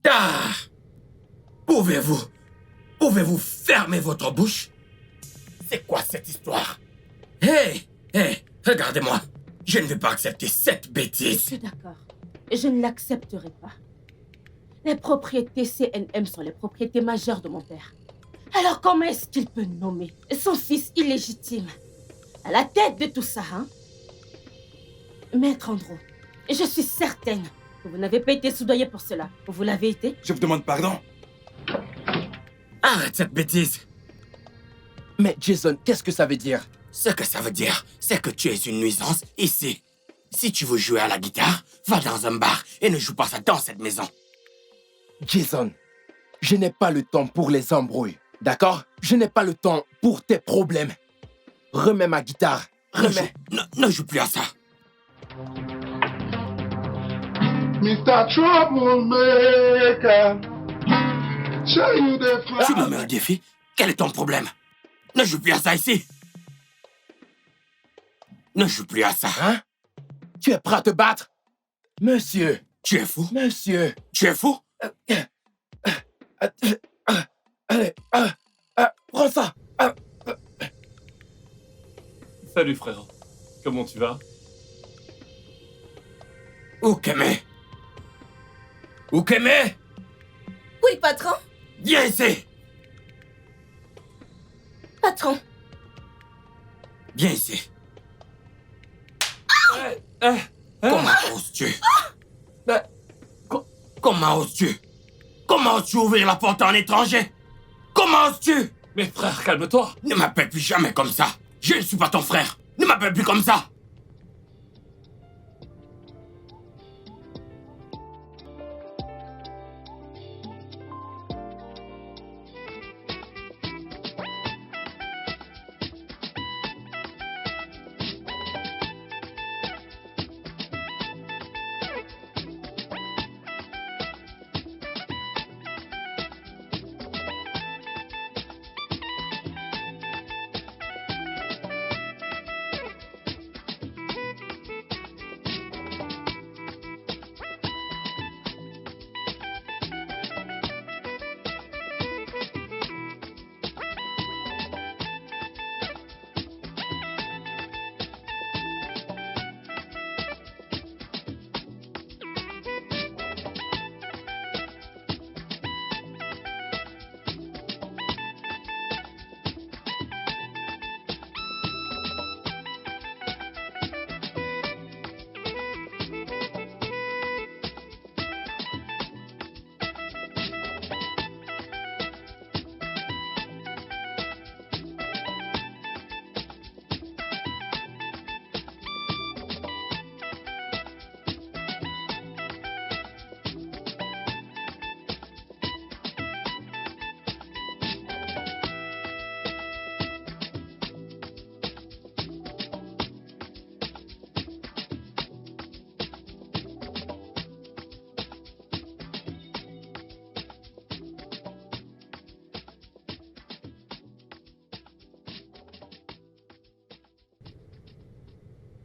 Ah! Pouvez-vous... Pouvez-vous fermer votre bouche? C'est quoi cette histoire? Hé! Hé! Regardez-moi! Je ne vais pas accepter cette Je bêtise! suis d'accord. Je ne l'accepterai pas. Les propriétés CNM sont les propriétés majeures de mon père. Alors comment est-ce qu'il peut nommer son fils illégitime à la tête de tout ça, hein? Maître Andrew, je suis certaine que vous n'avez pas été soudoyé pour cela. Vous l'avez été? Je vous demande pardon. Arrête cette bêtise! Mais Jason, qu'est-ce que ça veut dire? Ce que ça veut dire, c'est que tu es une nuisance ici. Si tu veux jouer à la guitare, va dans un bar et ne joue pas ça dans cette maison. Jason, je n'ai pas le temps pour les embrouilles, d'accord? Je n'ai pas le temps pour tes problèmes. Remets ma guitare, remets. Ne joue plus à ça. Mr. Troublemaker, show you the Tu me mets un défi? Quel est ton problème? Ne joue plus à ça ici. Ne joue plus à ça. Hein? Tu es prêt à te battre? Monsieur, Tu es fou? monsieur. Tu es fou? Allez, prends ça. Salut frère, comment tu vas? Ukeme? Ukeme? Oui, patron. Viens ici. Patron. Viens ici. Comment oses-tu? Comment oses-tu? Comment oses-tu ouvrir la porte à un étranger? Comment oses-tu? Mais frère, calme-toi! Ne m'appelle plus jamais comme ça. Je ne suis pas ton frère. Ne m'appelle plus comme ça.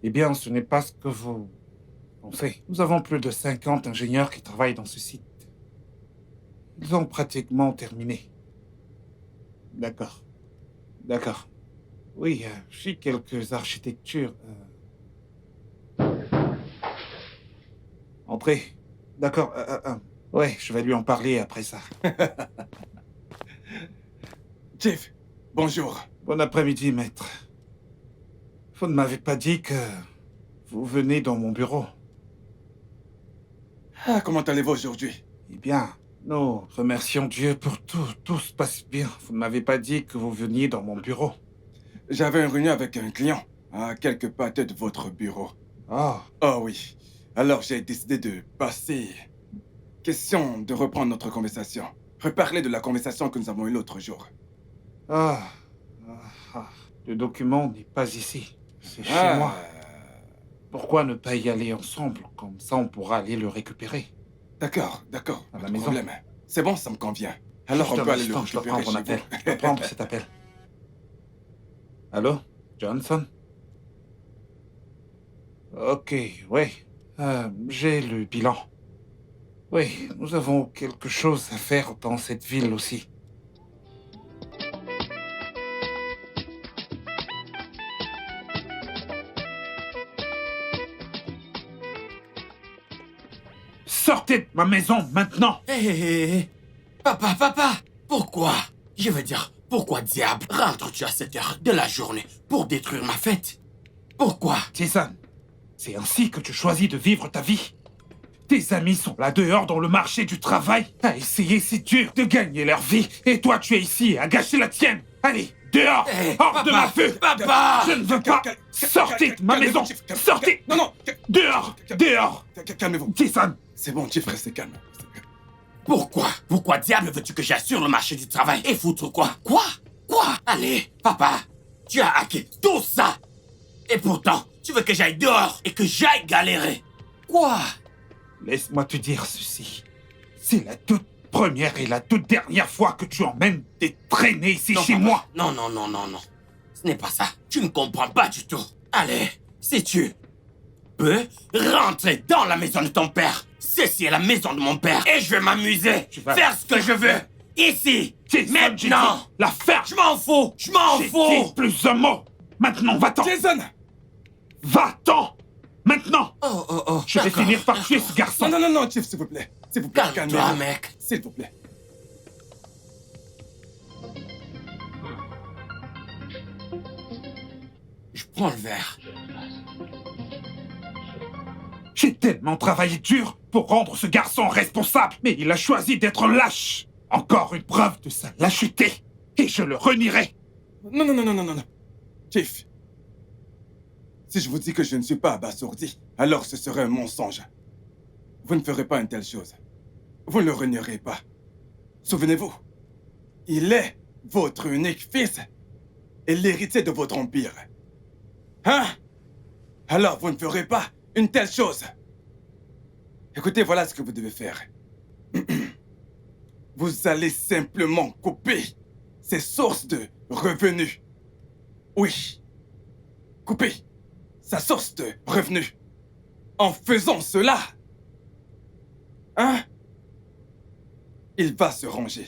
Eh bien, ce n'est pas ce que vous pensez. Nous avons plus de 50 ingénieurs qui travaillent dans ce site. Ils ont pratiquement terminé. D'accord. D'accord. Oui, j'ai quelques architectures. Entrez. D'accord. Ouais, je vais lui en parler après ça. Chief, bonjour. Bon après-midi, maître. Vous ne m'avez pas dit que vous venez dans mon bureau. Ah, comment allez-vous aujourd'hui? Eh bien, nous remercions Dieu pour tout. Tout se passe bien. Vous ne m'avez pas dit que vous veniez dans mon bureau. J'avais une réunion avec un client à quelques pas de votre bureau. Oh, Oh oui. Alors j'ai décidé de passer. Question de reprendre notre conversation. Reparler de la conversation que nous avons eue l'autre jour. Le document n'est pas ici. C'est chez moi. Pourquoi ne pas y aller ensemble? Comme ça, on pourra aller le récupérer. D'accord. À Pas la de maison. problème. C'est bon, ça me convient. Alors Juste on un peut aller le instant, je dois récupérer prendre un chez appel. vous. Je dois prendre cet appel. Allô? Johnson? Ok, ouais. J'ai le bilan. Oui, nous avons quelque chose à faire dans cette ville aussi. Sortez de ma maison maintenant! Hé, papa, pourquoi? Je veux dire, pourquoi diable rentres-tu à cette heure de la journée pour détruire ma fête? Pourquoi? Jason, c'est ainsi que tu choisis de vivre ta vie. Tes amis sont là dehors dans le marché du travail à essayer si dur de gagner leur vie. Et toi, tu es ici à gâcher la tienne. Allez, dehors, Hé, hors de ma vue. Papa! Je ne veux pas. Sortez de ma maison. Sortez. Non, Dehors, dehors. calmez-vous. Jason, C'est bon, Chief, restez calme. Pourquoi diable veux-tu que j'aille sur le marché du travail et foutre quoi? Quoi? Allez, papa, tu as hacké tout ça! Et pourtant, tu veux que j'aille dehors et que j'aille galérer? Quoi? laisse-moi te dire ceci. C'est la toute première et la toute dernière fois que tu emmènes des traînées ici Non, chez papa. moi. Non. Ce n'est pas ça. Tu ne comprends pas du tout. Allez, si tu peux rentrer dans la maison de ton père. Ceci est la maison de mon père. Et je vais m'amuser. Tu vas- Faire ce que je veux. Ici. Jason, j'ai Maintenant. dit, la ferme. Je m'en fous. J'ai dit plus un mot. Maintenant, va-t'en. Jason! Va-t'en. Maintenant. Oh. Je vais d'accord, finir par tuer ce d'accord. garçon. Non, Chief, s'il vous plaît. S'il vous plaît, Calme-toi, calmez-vous. mec. S'il vous plaît. Je prends le verre. J'ai tellement travaillé dur pour rendre ce garçon responsable, mais il a choisi d'être lâche. Encore une preuve de sa lâcheté. Et je le renierai. Non. Chief. Si je vous dis que je ne suis pas abasourdi, alors ce serait un mensonge. Vous ne ferez pas une telle chose. Vous ne le renierez pas. Souvenez-vous, il est votre unique fils et l'héritier de votre empire. Hein? Alors vous ne ferez pas une telle chose. Écoutez, voilà ce que vous devez faire. Vous allez simplement couper ces sources de revenus. Oui. Couper sa source de revenus. En faisant cela, hein? Il va se ranger.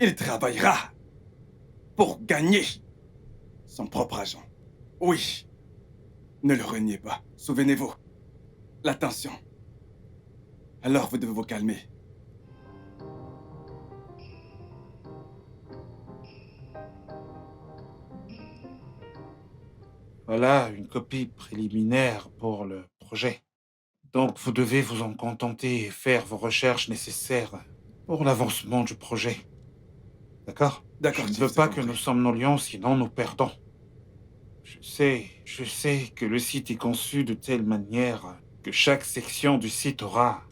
Il travaillera pour gagner son propre argent. Oui. Ne le reniez pas. Souvenez-vous. L'attention. Alors vous devez vous calmer. Voilà une copie préliminaire pour le projet. Donc vous devez vous en contenter et faire vos recherches nécessaires pour l'avancement du projet. D'accord? D'accord, Je ne Chief, veux c'est pas compris. que nous somnolions, sinon nous perdons. Je sais que le site est conçu de telle manière que chaque section du site aura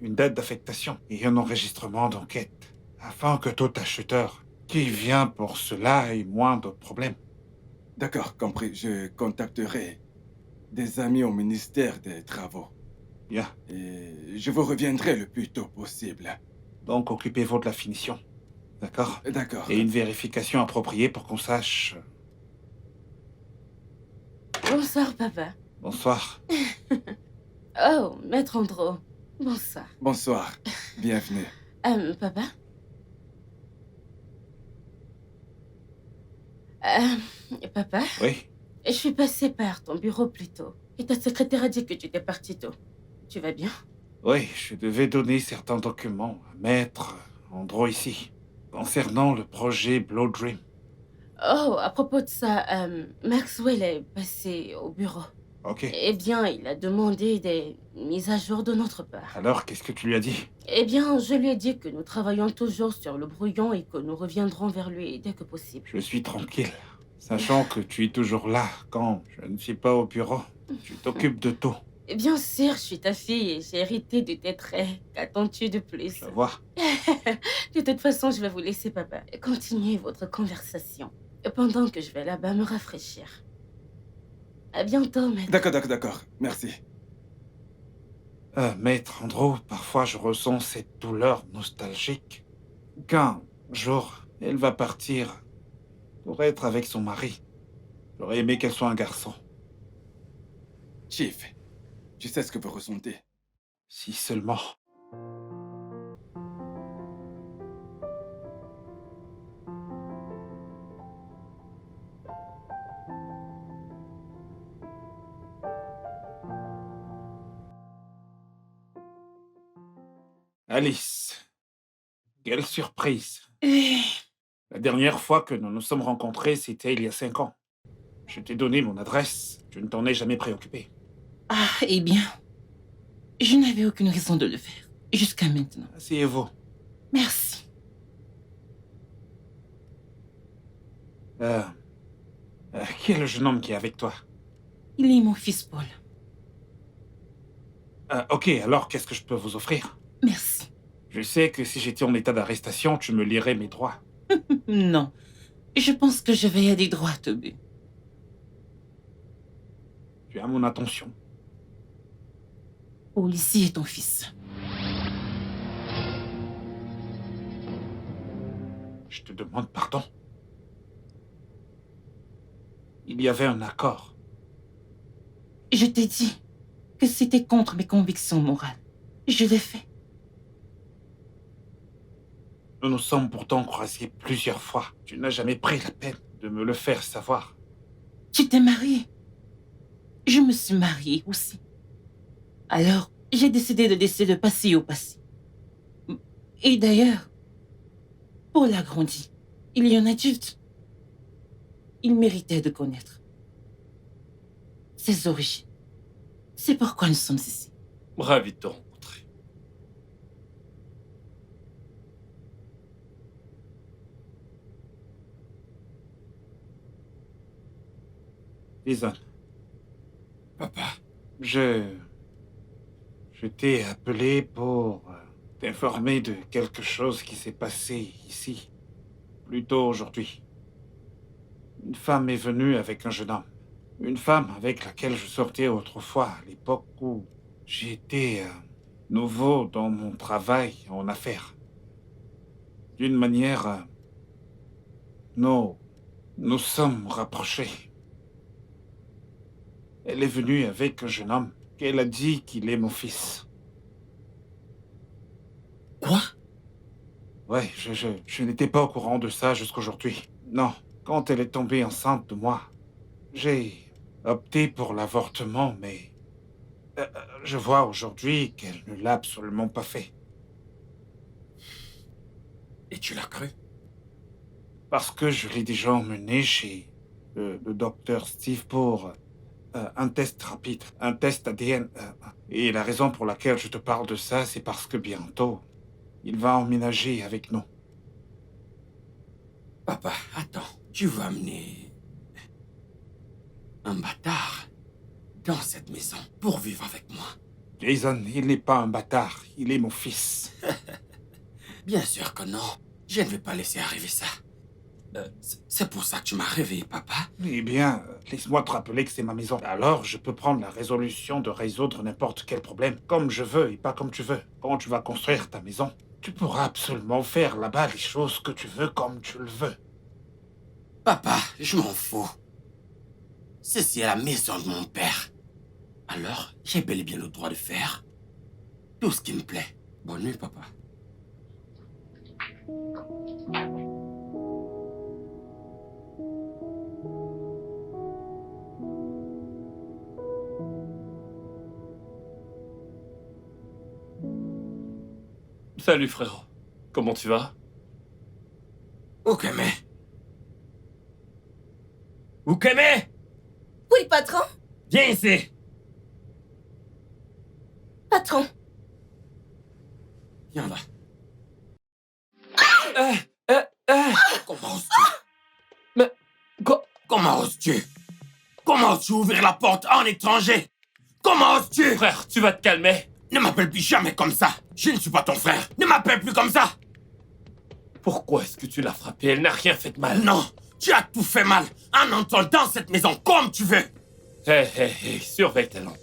une date d'affectation et un enregistrement d'enquête, afin que tout acheteur qui vient pour cela ait moins de problèmes. D'accord, compris. Je contacterai des amis au ministère des Travaux. Bien. Et je vous reviendrai le plus tôt possible. Donc occupez-vous de la finition. D'accord? D'accord. Et une vérification appropriée pour qu'on sache... Bonsoir, papa. Bonsoir. Oh, maître Andro. Bonsoir. Bonsoir. Bienvenue. Papa? Papa? Oui? Je suis passée par ton bureau plus tôt. Et ta secrétaire a dit que tu étais parti tôt. Tu vas bien? Oui, je devais donner certains documents à Maître Andro ici, concernant le projet Blood Dream. Oh, à propos de ça, Maxwell est passé au bureau. Ok. Eh bien, il a demandé des mises à jour de notre part. Alors, qu'est-ce que tu lui as dit? Eh bien, je lui ai dit que nous travaillons toujours sur le brouillon et que nous reviendrons vers lui dès que possible. Je suis tranquille, sachant que tu es toujours là quand je ne suis pas au bureau. Tu t'occupes de tout, Eh bien sûr, je suis ta fille et j'ai hérité de tes traits. Qu'attends-tu de plus? je vois. De toute façon, je vais vous laisser, papa. Continuez votre conversation pendant que je vais là-bas me rafraîchir. À bientôt, maître. D'accord. Merci. Maître Andro, parfois je ressens cette douleur nostalgique. Qu'un jour, elle va partir pour être avec son mari. J'aurais aimé qu'elle soit un garçon. Chief, je sais ce que vous ressentez. Si seulement. Alice, quelle surprise. La dernière fois que nous nous sommes rencontrés, c'était il y a 5 ans. Je t'ai donné mon adresse, je ne t'en ai jamais préoccupé. Ah, eh bien, je n'avais aucune raison de le faire, jusqu'à maintenant. Asseyez-vous. Merci. Qui est le jeune homme qui est avec toi? Il est mon fils Paul. Ok, alors qu'est-ce que je peux vous offrir? Merci. Je sais que si j'étais en état d'arrestation, tu me lirais mes droits. Non, je pense que je vais aller droit au but. Tu as mon attention. Paul, ici est ton fils. Je te demande pardon. Il y avait un accord. Je t'ai dit que c'était contre mes convictions morales. Je l'ai fait. Nous nous sommes pourtant croisés plusieurs fois. Tu n'as jamais pris la peine de me le faire savoir. Tu t'es marié. Je me suis mariée aussi. Alors, j'ai décidé de laisser le passé au passé. Et d'ailleurs, Paul a grandi. Il est un adulte. Il méritait de connaître ses origines. C'est pourquoi nous sommes ici. Ravi de te rencontrer. Jason, Papa, je t'ai appelé pour t'informer de quelque chose qui s'est passé ici, plus tôt aujourd'hui. Une femme est venue avec un jeune homme. Une femme avec laquelle je sortais autrefois, à l'époque où j'étais nouveau dans mon travail en affaires. D'une manière, nous sommes rapprochés. Elle est venue avec un jeune homme qu'elle a dit qu'il est mon fils. quoi? Ouais, je n'étais pas au courant de ça jusqu'aujourd'hui. Non, quand elle est tombée enceinte de moi, j'ai opté pour l'avortement, mais je vois aujourd'hui qu'elle ne l'a absolument pas fait. Et tu l'as cru? Parce que je l'ai déjà emmenée chez le docteur Steve pour un test rapide, un test ADN. Et la raison pour laquelle je te parle de ça, c'est parce que bientôt, il va emménager avec nous. Papa, attends. Tu vas amener un bâtard dans cette maison pour vivre avec moi. Jason, il n'est pas un bâtard, il est mon fils. Bien sûr que non. Je ne vais pas laisser arriver ça. C'est pour ça que tu m'as réveillé, papa. Eh bien, laisse-moi te rappeler que c'est ma maison. Alors, je peux prendre la résolution de résoudre n'importe quel problème comme je veux et pas comme tu veux. Quand tu vas construire ta maison, tu pourras absolument faire là-bas les choses que tu veux comme tu le veux. Papa, je m'en fous. Ceci est la maison de mon père. Alors, j'ai bel et bien le droit de faire tout ce qui me plaît. Bonne nuit, papa. Salut frérot. Comment tu vas? Ukeme. Ukeme! Oui, patron. Viens ici. Patron. Viens là. Comment oses-tu? Mais... Comment oses-tu? Comment oses-tu ouvrir la porte à un étranger? Comment oses-tu? Frère, tu vas te calmer. Ne m'appelle plus jamais comme ça. Je ne suis pas ton frère. Ne m'appelle plus comme ça. Pourquoi est-ce que tu l'as frappée? Elle n'a rien fait de mal. Non, tu as tout fait mal en entrant dans cette maison comme tu veux. Hé, surveille ta langue.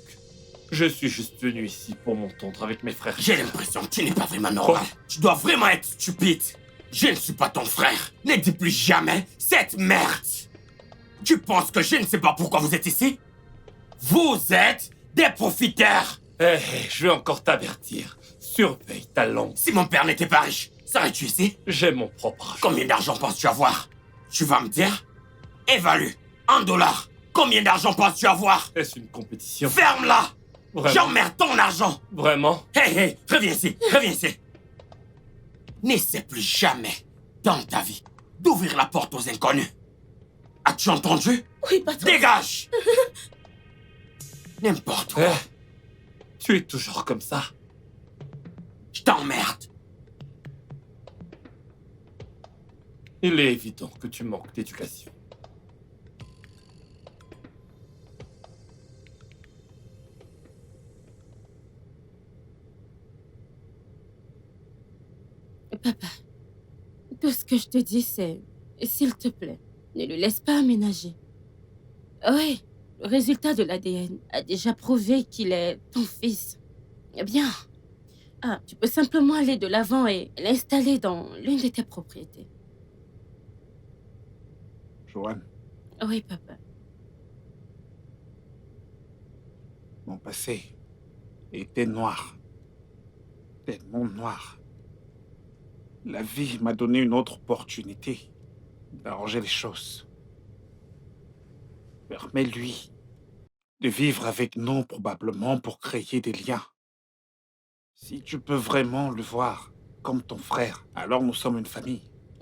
Je suis juste venu ici pour m'entendre avec mes frères. J'ai l'impression que tu n'es pas vraiment normal. Quoi? Tu dois vraiment être stupide. Je ne suis pas ton frère. Ne dis plus jamais cette merde. Tu penses que je ne sais pas pourquoi vous êtes ici? Vous êtes des profiteurs. Je vais encore t'avertir. Surveille ta langue. Si mon père n'était pas riche, serais-tu ici? J'ai mon propre argent. Combien d'argent penses-tu avoir? Tu vas me dire? Évalue. En dollars. Combien d'argent penses-tu avoir? Est-ce une compétition? Ferme-la! Vraiment? J'emmerde ton argent! Vraiment? Hey, reviens ici, reviens ici. N'essaie plus jamais, dans ta vie, d'ouvrir la porte aux inconnus. As-tu entendu? Oui, patron. Dégage! N'importe quoi. Tu es toujours comme ça. Je t'emmerde. Il est évident que tu manques d'éducation. Papa, tout ce que je te dis, c'est... S'il te plaît, ne le laisse pas aménager. Oui, le résultat de l'ADN a déjà prouvé qu'il est ton fils. Eh bien, tu peux simplement aller de l'avant et l'installer dans l'une de tes propriétés. Joanne, Oui, papa. mon passé était noir. Tellement noir. La vie m'a donné une autre opportunité d'arranger les choses. Permets-lui de vivre avec nous probablement pour créer des liens. Si tu peux vraiment le voir comme ton frère, alors nous sommes une famille.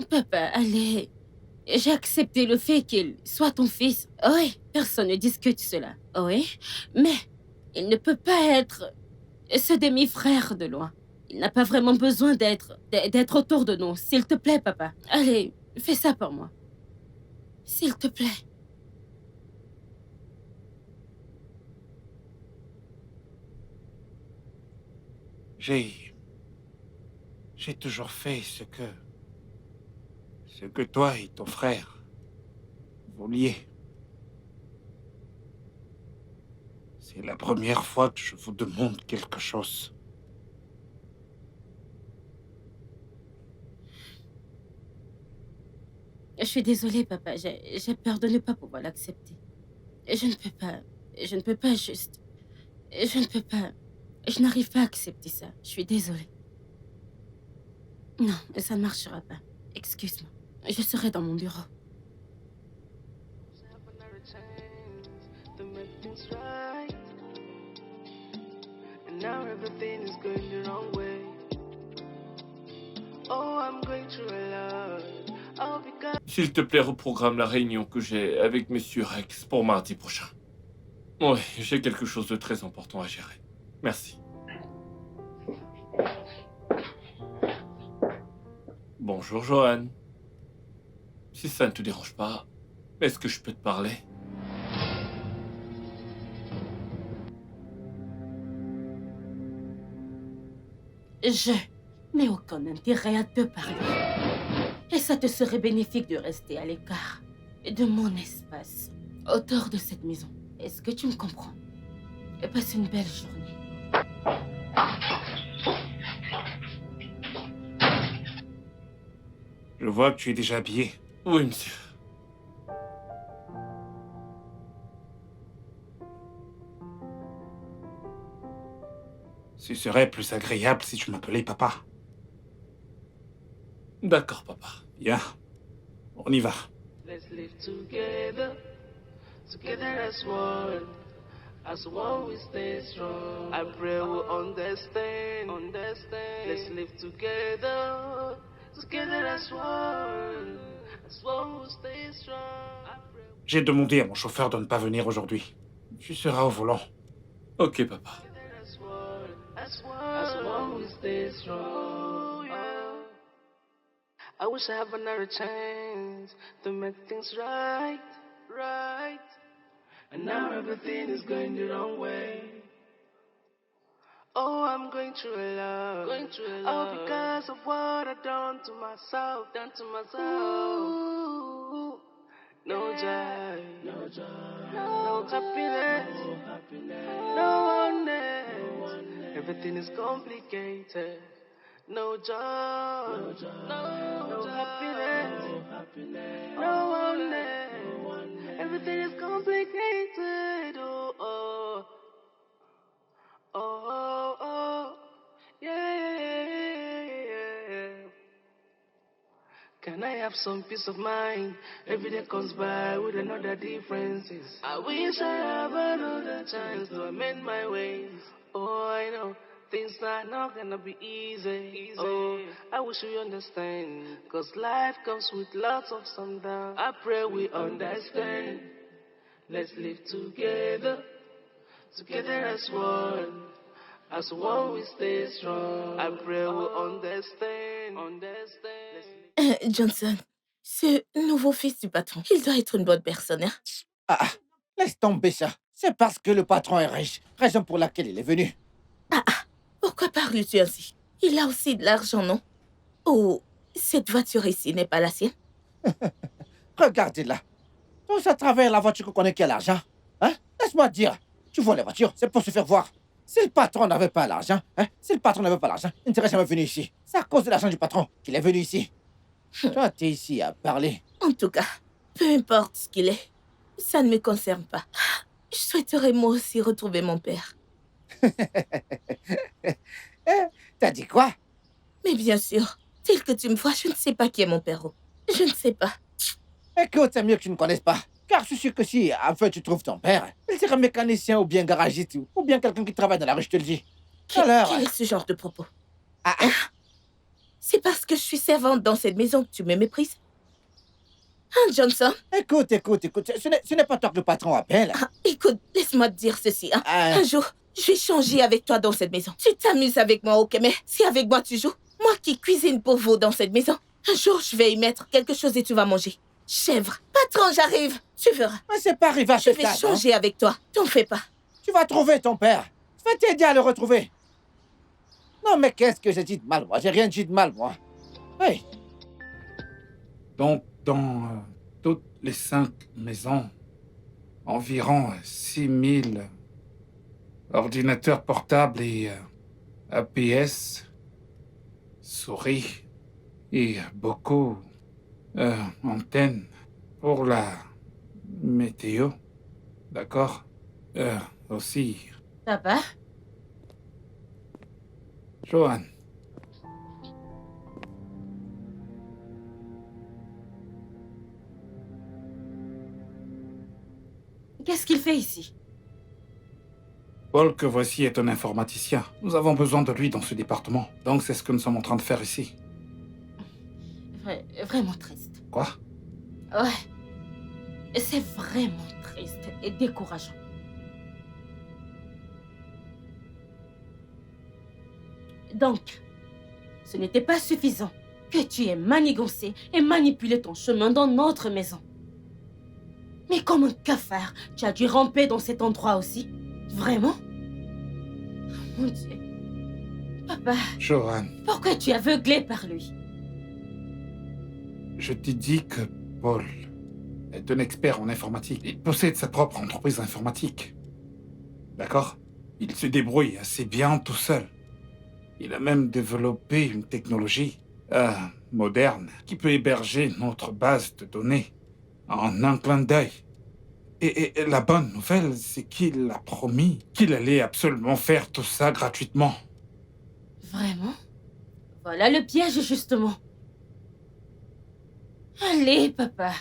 Papa, allez. J'ai accepté le fait qu'il soit ton fils. Oui, personne ne discute cela. Oui, mais il ne peut pas être ce demi-frère de loin. Il n'a pas vraiment besoin d'être autour de nous. S'il te plaît, papa. Allez, fais ça pour moi. S'il te plaît. J'ai toujours fait ce que toi et ton frère vouliez. C'est la première fois que je vous demande quelque chose. Je suis désolée, papa. J'ai peur de ne pas pouvoir l'accepter. Je ne peux pas. Je ne peux pas juste. Je ne peux pas. Je n'arrive pas à accepter ça. Je suis désolée. Non, ça ne marchera pas. Excuse-moi. Je serai dans mon bureau. Now everything is going the wrong way. Oh, I'm going through a lot. All because S'il te plaît, reprogramme la réunion que j'ai avec Monsieur Rex pour mardi prochain. Oui, j'ai quelque chose de très important à gérer. Merci. Bonjour, Johan. Si ça ne te dérange pas, est-ce que je peux te parler? Je n'ai aucun intérêt à te parler. Et ça te serait bénéfique de rester à l'écart de mon espace, autour de cette maison. Est-ce que tu me comprends? Et passe une belle journée. Je vois que tu es déjà habillé. Oui, monsieur. Ce serait plus agréable si tu m'appelais papa. D'accord, papa. Bien, on y va. let's live together, together as one we stay strong. I pray we understand. Let's live together, together as one we stay strong. I pray J'ai demandé à mon chauffeur de ne pas venir aujourd'hui. Tu seras au volant. Ok, papa. as one we stay strong. I wish I have another chance to make things right. And now everything is going the wrong way. Oh, I'm going through a lot. All because of what I done to myself. Ooh. No joy, no happiness, no oneness. Everything is complicated. No joy, no happiness, no oneness. Everything is complicated. Oh. Oh, oh, yeah. Can I have some peace of mind? Every day comes by with another differences. I wish I have another chance to amend my ways. Oh, I know things are not gonna be easy. Oh, I wish you understand. Cause life comes with lots of ups and downs. I pray we understand. Let's live together. Together as one. As one we stay strong. I pray we understand. Johnson, ce nouveau fils du patron, il doit être une bonne personne, hein? Ah, laisse tomber ça. C'est parce que le patron est riche, raison pour laquelle il est venu. Pourquoi parles-tu ainsi? Il a aussi de l'argent, non? Oh, cette voiture ici n'est pas la sienne? Regardez-la. Tous à travers la voiture qu'on connaît qui a l'argent. Hein? Laisse-moi dire. Tu vois les voitures, c'est pour se faire voir. Si le patron n'avait pas l'argent, il ne serait jamais venu ici. C'est à cause de l'argent du patron qu'il est venu ici. Toi, t'es ici à parler. En tout cas, peu importe ce qu'il est, ça ne me concerne pas. Je souhaiterais moi aussi retrouver mon père. T'as dit quoi? Mais bien sûr, tel que tu me vois, je ne sais pas qui est mon père. Je ne sais pas. Écoute, c'est mieux que tu ne connaisses pas. Car je suis sûr que si, enfin, tu trouves ton père, il sera mécanicien ou bien garagiste ou bien quelqu'un qui travaille dans la rue, je te le dis. Quel est ce genre de propos? C'est parce que je suis servante dans cette maison que tu me méprises? Hein, Johnson? Écoute. Ce n'est pas toi que le patron appelle. Écoute, laisse-moi te dire ceci. Un jour, je vais changer avec toi dans cette maison. Tu t'amuses avec moi, ok, mais si avec moi tu joues, moi qui cuisine pour vous dans cette maison, un jour je vais y mettre quelque chose et tu vas manger. Chèvre, patron, j'arrive. Tu verras. Mais c'est pas arrivé à ce Je vais stade, changer avec toi. T'en fais pas. Tu vas trouver ton père. Je vais t'aider à le retrouver. Non, mais qu'est-ce que j'ai dit de mal, moi? J'ai rien dit de mal, moi. Oui. Donc, dans toutes les 5 maisons, environ 6000 ordinateurs portables et APS, souris et beaucoup antennes pour la météo. D'accord? Aussi. Papa? Johan. Qu'est-ce qu'il fait ici? Paul que voici est un informaticien. Nous avons besoin de lui dans ce département. Donc c'est ce que nous sommes en train de faire ici. Vraiment triste. Quoi? Ouais. C'est vraiment triste et décourageant. Donc, ce n'était pas suffisant que tu aies manigancé et manipulé ton chemin dans notre maison. Mais comme un cafard, tu as dû ramper dans cet endroit aussi. Vraiment? Mon Dieu. Papa. Johan. Pourquoi tu es aveuglé par lui? Je t'ai dit que Paul est un expert en informatique. Il possède sa propre entreprise informatique. D'accord? Il se débrouille assez bien tout seul. Il a même développé une technologie moderne qui peut héberger notre base de données en un clin d'œil. Et la bonne nouvelle, c'est qu'il a promis qu'il allait absolument faire tout ça gratuitement. Vraiment? Voilà le piège, justement. Allez, papa.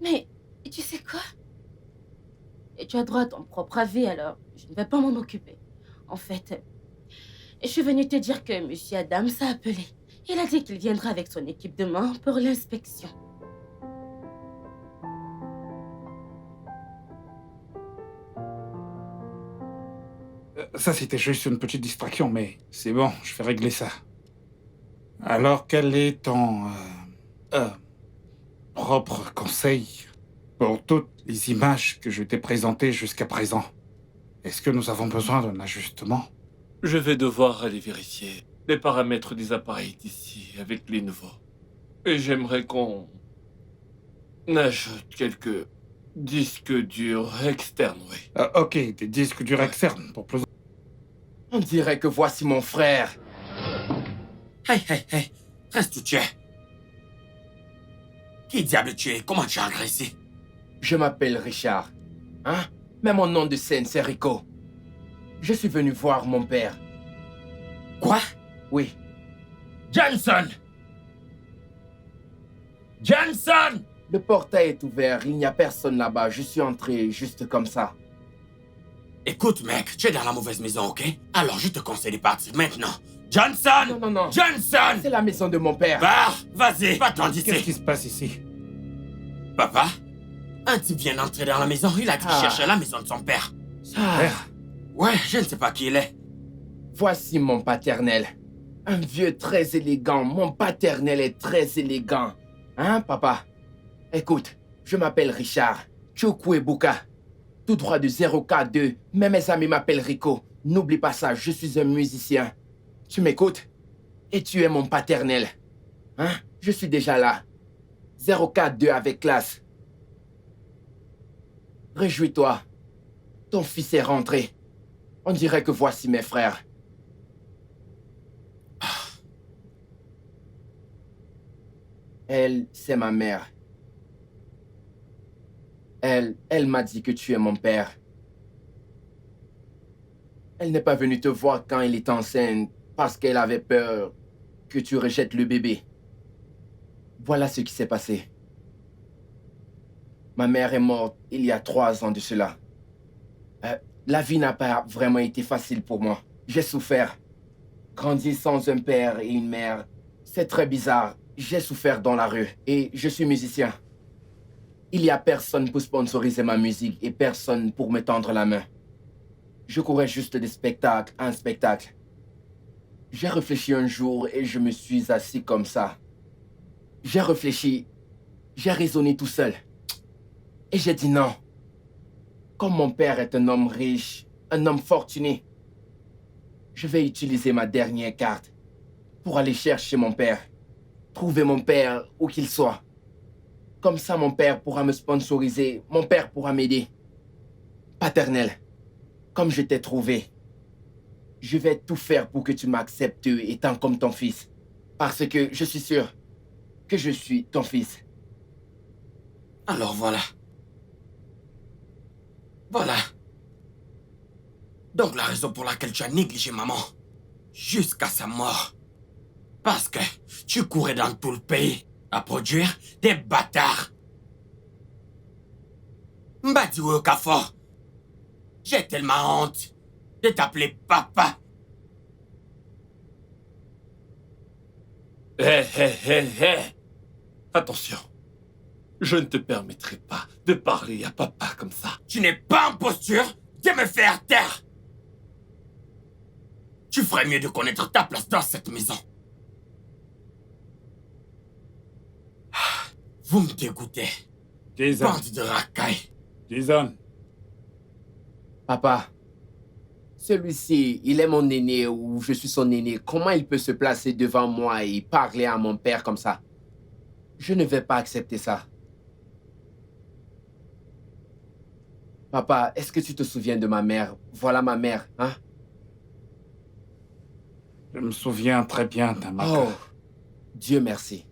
Mais, tu sais quoi? Et tu as droit à ton propre avis, alors je ne vais pas m'en occuper. En fait, je suis venue te dire que M. Adams a appelé. Il a dit qu'il viendra avec son équipe demain pour l'inspection. Ça, c'était juste une petite distraction, mais c'est bon, je vais régler ça. Alors, quel est ton propre conseil pour toutes les images que je t'ai présentées jusqu'à présent? Est-ce que nous avons besoin d'un ajustement? Je vais devoir aller vérifier les paramètres des appareils d'ici avec les nouveaux. Et j'aimerais qu'on ajoute quelques disques durs externes, oui. Ok, des disques durs externes pour plus... On dirait que voici mon frère. Hey, reste où tu es. Qui diable tu es? Comment tu es agressé? Je m'appelle Richard. Hein? Mais mon nom de scène, c'est Rico. Je suis venu voir mon père. Quoi? Oui. Johnson! Johnson! Le portail est ouvert, il n'y a personne là-bas. Je suis entré juste comme ça. Écoute, mec, tu es dans la mauvaise maison, ok? Alors je te conseille de partir maintenant. Johnson! Non, non, non. Johnson! C'est la maison de mon père. Bah, vas-y, va-t'en d'ici. Qu'est-ce qui se passe ici? Papa, un type vient d'entrer dans la maison. Il a dit qu'il cherchait la maison de son père. Père? Ouais, je ne sais pas qui il est. Voici mon paternel. Un vieux très élégant. Mon paternel est très élégant. Hein, papa? Écoute, je m'appelle Richard Chukwuebuka. Tout droit de 0K2. Même mes amis m'appellent Rico. N'oublie pas ça, je suis un musicien. Tu m'écoutes? Et tu es mon paternel. Hein? Je suis déjà là. 0K2 avec classe. Réjouis-toi. Ton fils est rentré. On dirait que voici mes frères. Elle, c'est ma mère. Elle m'a dit que tu es mon père. Elle n'est pas venue te voir quand elle était enceinte parce qu'elle avait peur que tu rejettes le bébé. Voilà ce qui s'est passé. Ma mère est morte il y a 3 ans de cela. La vie n'a pas vraiment été facile pour moi. J'ai souffert. Grandir sans un père et une mère, c'est très bizarre. J'ai souffert dans la rue et je suis musicien. Il n'y a personne pour sponsoriser ma musique et personne pour me tendre la main. Je courais juste de spectacle en spectacle. J'ai réfléchi un jour et je me suis assis comme ça. J'ai réfléchi, j'ai raisonné tout seul. Et j'ai dit non. Comme mon père est un homme riche, un homme fortuné, je vais utiliser ma dernière carte pour aller chercher mon père. Trouver mon père où qu'il soit. Comme ça, mon père pourra me sponsoriser, mon père pourra m'aider. Paternel, comme je t'ai trouvé, je vais tout faire pour que tu m'acceptes étant comme ton fils. Parce que je suis sûr que je suis ton fils. Alors voilà. Voilà. Donc la raison pour laquelle tu as négligé maman jusqu'à sa mort. Parce que tu courais dans tout le pays à produire des bâtards. Mbadi Okafor, j'ai tellement honte de t'appeler papa. Hé, hé, hé, hé. Attention. Je ne te permettrai pas de parler à papa comme ça. Tu n'es pas en posture de me faire taire. Tu ferais mieux de connaître ta place dans cette maison. Vous me dégoûtez. Jason. Bande de racailles. Jason. Papa, celui-ci, il est mon aîné ou je suis son aîné. Comment il peut se placer devant moi et parler à mon père comme ça? Je ne vais pas accepter ça. Papa, est-ce que tu te souviens de ma mère? Voilà ma mère, hein? Je me souviens très bien, Tamaka. Oh, Dieu merci.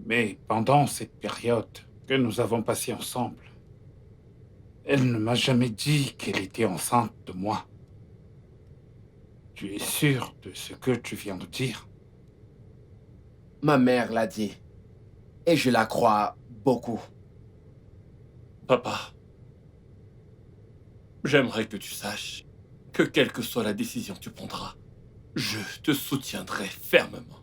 Mais pendant cette période que nous avons passée ensemble, elle ne m'a jamais dit qu'elle était enceinte de moi. Tu es sûr de ce que tu viens de dire? Ma mère l'a dit. Et je la crois beaucoup. Papa, j'aimerais que tu saches que quelle que soit la décision que tu prendras, je te soutiendrai fermement.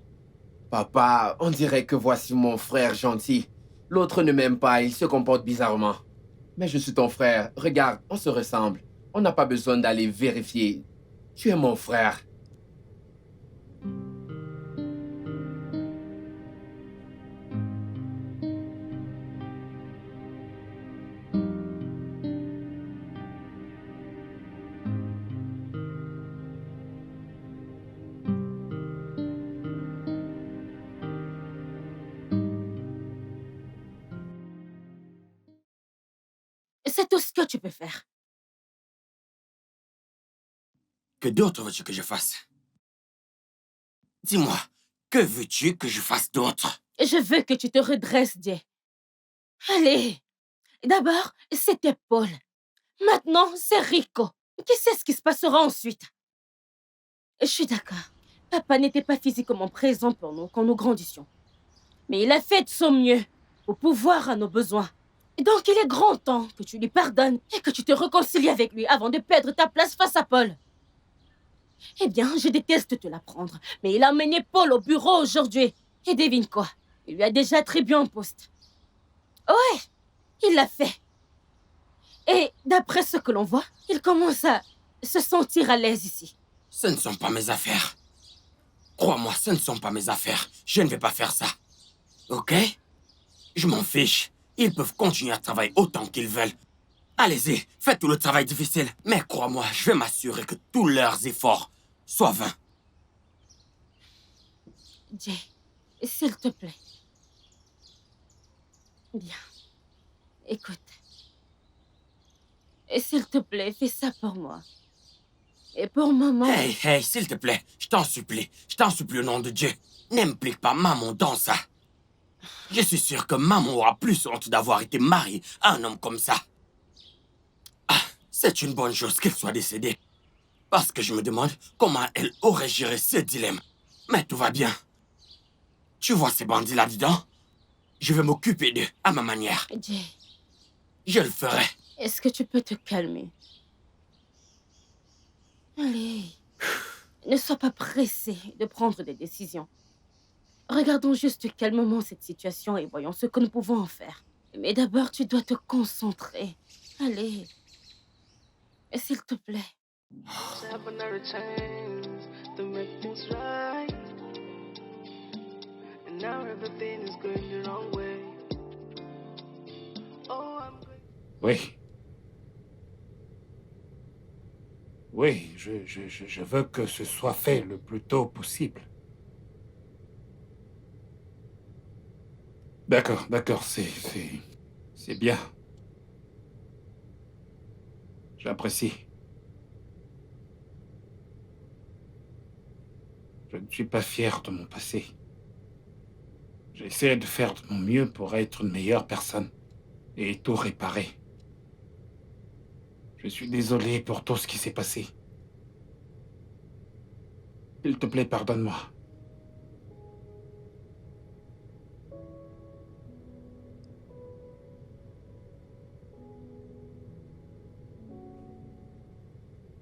Papa, on dirait que voici mon frère gentil. L'autre ne m'aime pas, il se comporte bizarrement. Mais je suis ton frère. Regarde, on se ressemble. On n'a pas besoin d'aller vérifier. Tu es mon frère. C'est tout ce que tu peux faire. Que d'autre veux-tu que je fasse? Dis-moi, que veux-tu que je fasse d'autre? Je veux que tu te redresses, Jay. Allez. D'abord, c'était Paul. Maintenant, c'est Rico. Qui sait ce qui se passera ensuite? Je suis d'accord. Papa n'était pas physiquement présent pour nous quand nous grandissions. Mais il a fait de son mieux pour pouvoir à nos besoins. Et donc il est grand temps que tu lui pardonnes et que tu te réconcilies avec lui avant de perdre ta place face à Paul. Eh bien, je déteste te l'apprendre, mais il a emmené Paul au bureau aujourd'hui. Et devine quoi? Il lui a déjà attribué un poste. Ouais, il l'a fait. Et d'après ce que l'on voit, il commence à se sentir à l'aise ici. Ce ne sont pas mes affaires. Crois-moi, ce ne sont pas mes affaires. Je ne vais pas faire ça. Ok? Je m'en fiche. Ils peuvent continuer à travailler autant qu'ils veulent. Allez-y, faites tout le travail difficile. Mais crois-moi, je vais m'assurer que tous leurs efforts soient vains. Jay, s'il te plaît. Bien. Écoute. Et s'il te plaît, fais ça pour moi. Et pour maman... Hey, s'il te plaît, je t'en supplie au nom de Dieu. N'implique pas maman dans ça. Je suis sûr que maman aura plus honte d'avoir été mariée à un homme comme ça. Ah, c'est une bonne chose qu'il soit décédé. Parce que je me demande comment elle aurait géré ce dilemme. Mais tout va bien. Tu vois ces bandits là-dedans? Je vais m'occuper d'eux à ma manière. Jay. Je le ferai. Est-ce que tu peux te calmer? Allez. Ne sois pas pressé de prendre des décisions. Regardons juste calmement cette situation et voyons ce que nous pouvons en faire. Mais d'abord, tu dois te concentrer. Allez. S'il te plaît. Oui. Oui, je veux que ce soit fait le plus tôt possible. D'accord, c'est bien. J'apprécie. Je ne suis pas fier de mon passé. J'essaie de faire de mon mieux pour être une meilleure personne et tout réparer. Je suis désolé pour tout ce qui s'est passé. S'il te plaît, pardonne-moi.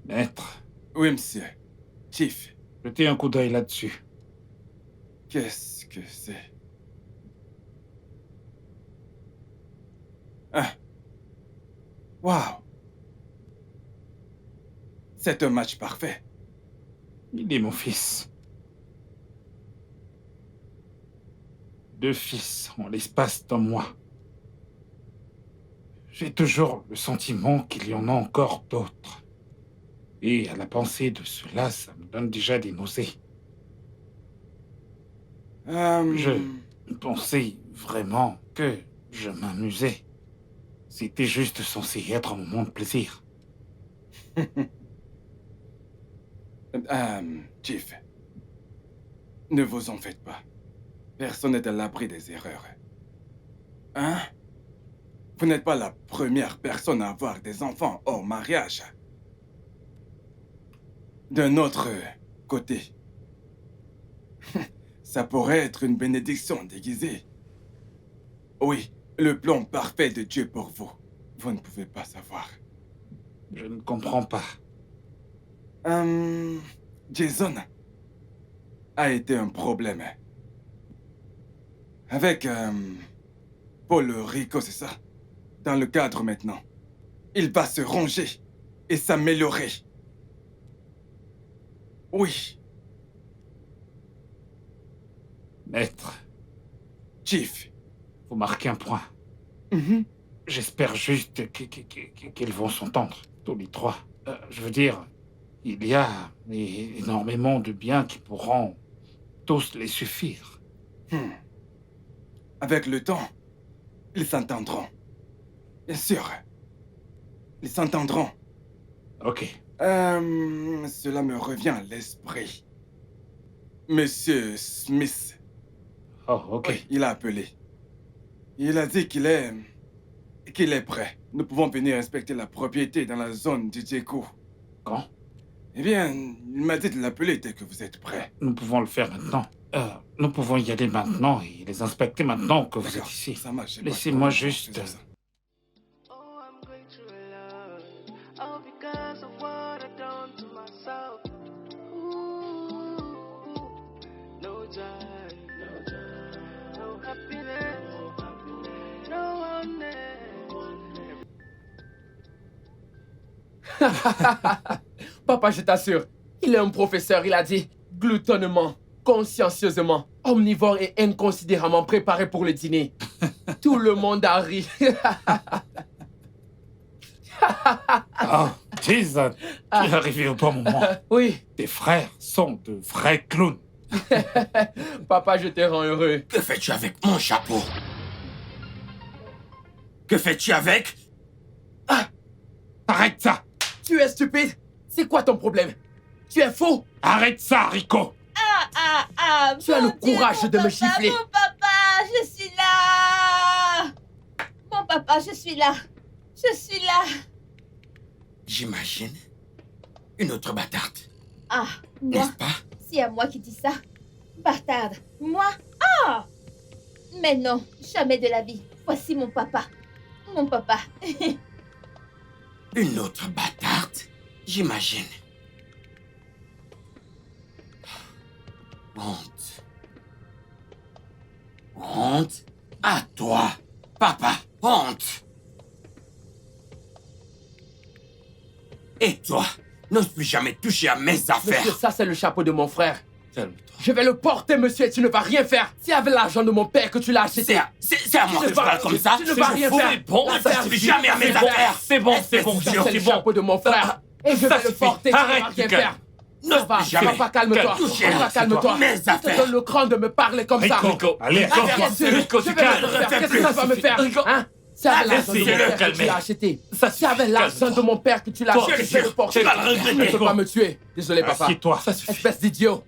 Maître. Oui, monsieur. Chief. Jetez un coup d'œil là-dessus. Qu'est-ce que c'est? Ah. Waouh. C'est un match parfait. Il est mon fils. 2 fils en l'espace d'un mois. J'ai toujours le sentiment qu'il y en a encore d'autres. Et à la pensée de cela, ça me donne déjà des nausées. Je pensais vraiment que je m'amusais. C'était juste censé être un moment de plaisir. Chief, ne vous en faites pas. Personne n'est à l'abri des erreurs. Hein? Vous n'êtes pas la première personne à avoir des enfants hors mariage. D'un autre côté, ça pourrait être une bénédiction déguisée. Oui, le plan parfait de Dieu pour vous. Vous ne pouvez pas savoir. Je ne comprends pas. Jason a été un problème. Avec Paul Rico, c'est ça? Dans le cadre maintenant. Il va se ranger et s'améliorer. Oui. Maître. Chief. Vous marquez un point. J'espère juste qu'ils vont s'entendre, tous les 3. Je veux dire, il y a énormément de biens qui pourront tous les suffire. Avec le temps, ils s'entendront. Bien sûr. Ils s'entendront. Ok. Cela me revient à l'esprit. Monsieur Smith. Oh, ok. Oui, il a appelé. Il a dit qu'il est prêt. Nous pouvons venir inspecter la propriété dans la zone du Djekou. Quand? Eh bien, il m'a dit de l'appeler dès que vous êtes prêt. Nous pouvons le faire maintenant. Nous pouvons y aller maintenant et les inspecter maintenant que vous êtes D'accord, ici. ça marche. j'ai pas de Laissez-moi problème, juste... faisons ça. Oh, I'm going through a lot. All because of what I've done to myself. Ooh, no joy, no happiness, no oneness. Papa, je t'assure, il est un professeur, il a dit gloutonnement, consciencieusement, omnivore et inconsidérément préparé pour le dîner. Tout le monde a ri. Oh, Jason, tu es arrivé au bon moment. Oui, Tes frères sont de vrais clowns. papa, je te rends heureux. Que fais-tu avec mon chapeau? Que fais-tu avec? Arrête ça! Tu es stupide? C'est quoi ton problème? Tu es fou? Arrête ça, Rico! Tu as le Mon Dieu, courage mon de me papa, gifler. Mon papa, je suis là. Mon papa, je suis là. Je suis là. J'imagine. Une autre bâtarde, Ah, moi, n'est-ce pas? c'est à moi qui dis ça. Bâtarde, moi? Ah! Mais non, jamais de la vie. Voici mon papa. Mon papa. Une autre bâtarde, j'imagine. Honte. Honte à toi, papa. Honte. Et toi, n'ose plus jamais toucher à mes affaires. Monsieur, ça c'est le chapeau de mon frère. Calme-toi. Je vais le porter, monsieur, et tu ne vas rien faire. C'est avec l'argent de mon père que tu l'as acheté. C'est à moi que tu parles comme ça. Tu ne vas rien faire. C'est bon, L'affaire, ça suffit jamais à mes c'est bon. affaires. C'est bon, c'est bon, Espèce Ça, c'est c'est le bon. chapeau de mon frère. Et je ça vais le suffit. porter, tu ne Arrête, vas rien Lucas. faire. N'ose Papa, plus jamais papa, calme-toi. toucher Papa, à calme-toi. mes Tu te affaires. donnes le cran de me parler comme ça. Rico, allez, Ah, bien Rico, sûr, Rico, je tu vais le calmes. faire. Qu'est-ce que ça va me faire? Rico. Hein? C'est avec l'argent de mon essayez de père que tu calmer. l'as acheté. Ça C'est avec suffit, l'argent de calme-toi. mon père que tu l'as Toi, acheté. je Je vais le jure, porter. tu vas le regretter. Tu ne peux pas me tuer. Désolé, papa. Assieds-toi. Ça suffit. Espèce d'idiot.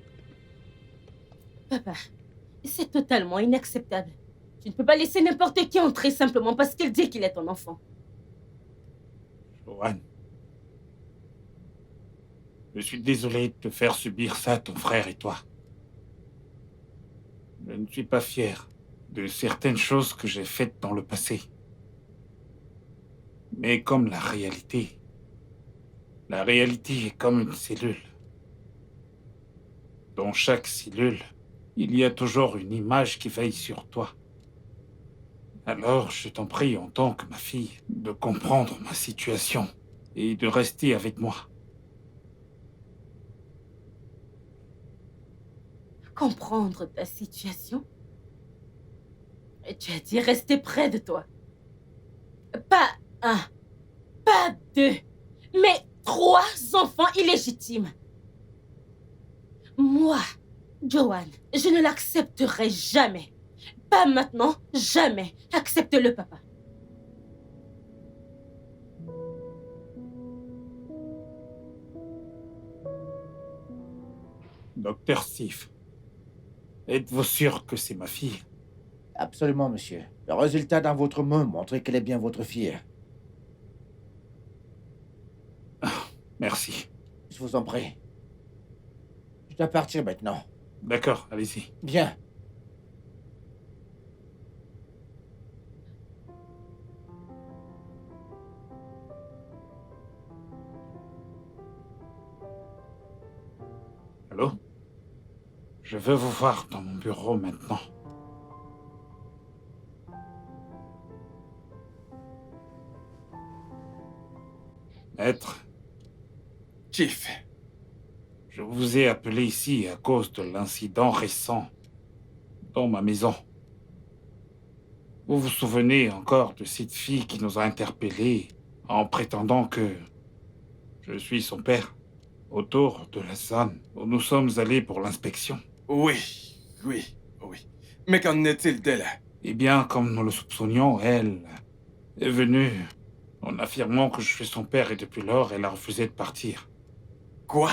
Papa, c'est totalement inacceptable. Tu ne peux pas laisser n'importe qui entrer simplement parce qu'il dit qu'il est ton enfant. Joanne. Je suis désolé de te faire subir ça, ton frère et toi. Je ne suis pas fier de certaines choses que j'ai faites dans le passé. Mais comme la réalité est comme une cellule. Dans chaque cellule, il y a toujours une image qui veille sur toi. Alors, je t'en prie, en tant que ma fille, de comprendre ma situation et de rester avec moi. Comprendre ta situation? Tu as dit rester près de toi. Pas un, pas deux, mais 3 enfants illégitimes. Moi, Joanne, je ne l'accepterai jamais. Pas maintenant, jamais. Accepte-le, papa. Docteur Steve, êtes-vous sûr que c'est ma fille? Absolument, monsieur. Le résultat dans votre main montre qu'elle est bien votre fille. Merci. Je vous en prie. Je dois partir maintenant. D'accord, allez-y. Bien. Allô? Je veux vous voir dans mon bureau maintenant. Maître, Chief, je vous ai appelé ici à cause de l'incident récent dans ma maison. Vous vous souvenez encore de cette fille qui nous a interpellés en prétendant que je suis son père, autour de la zone où nous sommes allés pour l'inspection? oui. Mais qu'en est-il d'elle? Eh bien, comme nous le soupçonnions, elle est venue en affirmant que je suis son père et depuis lors, elle a refusé de partir. Quoi?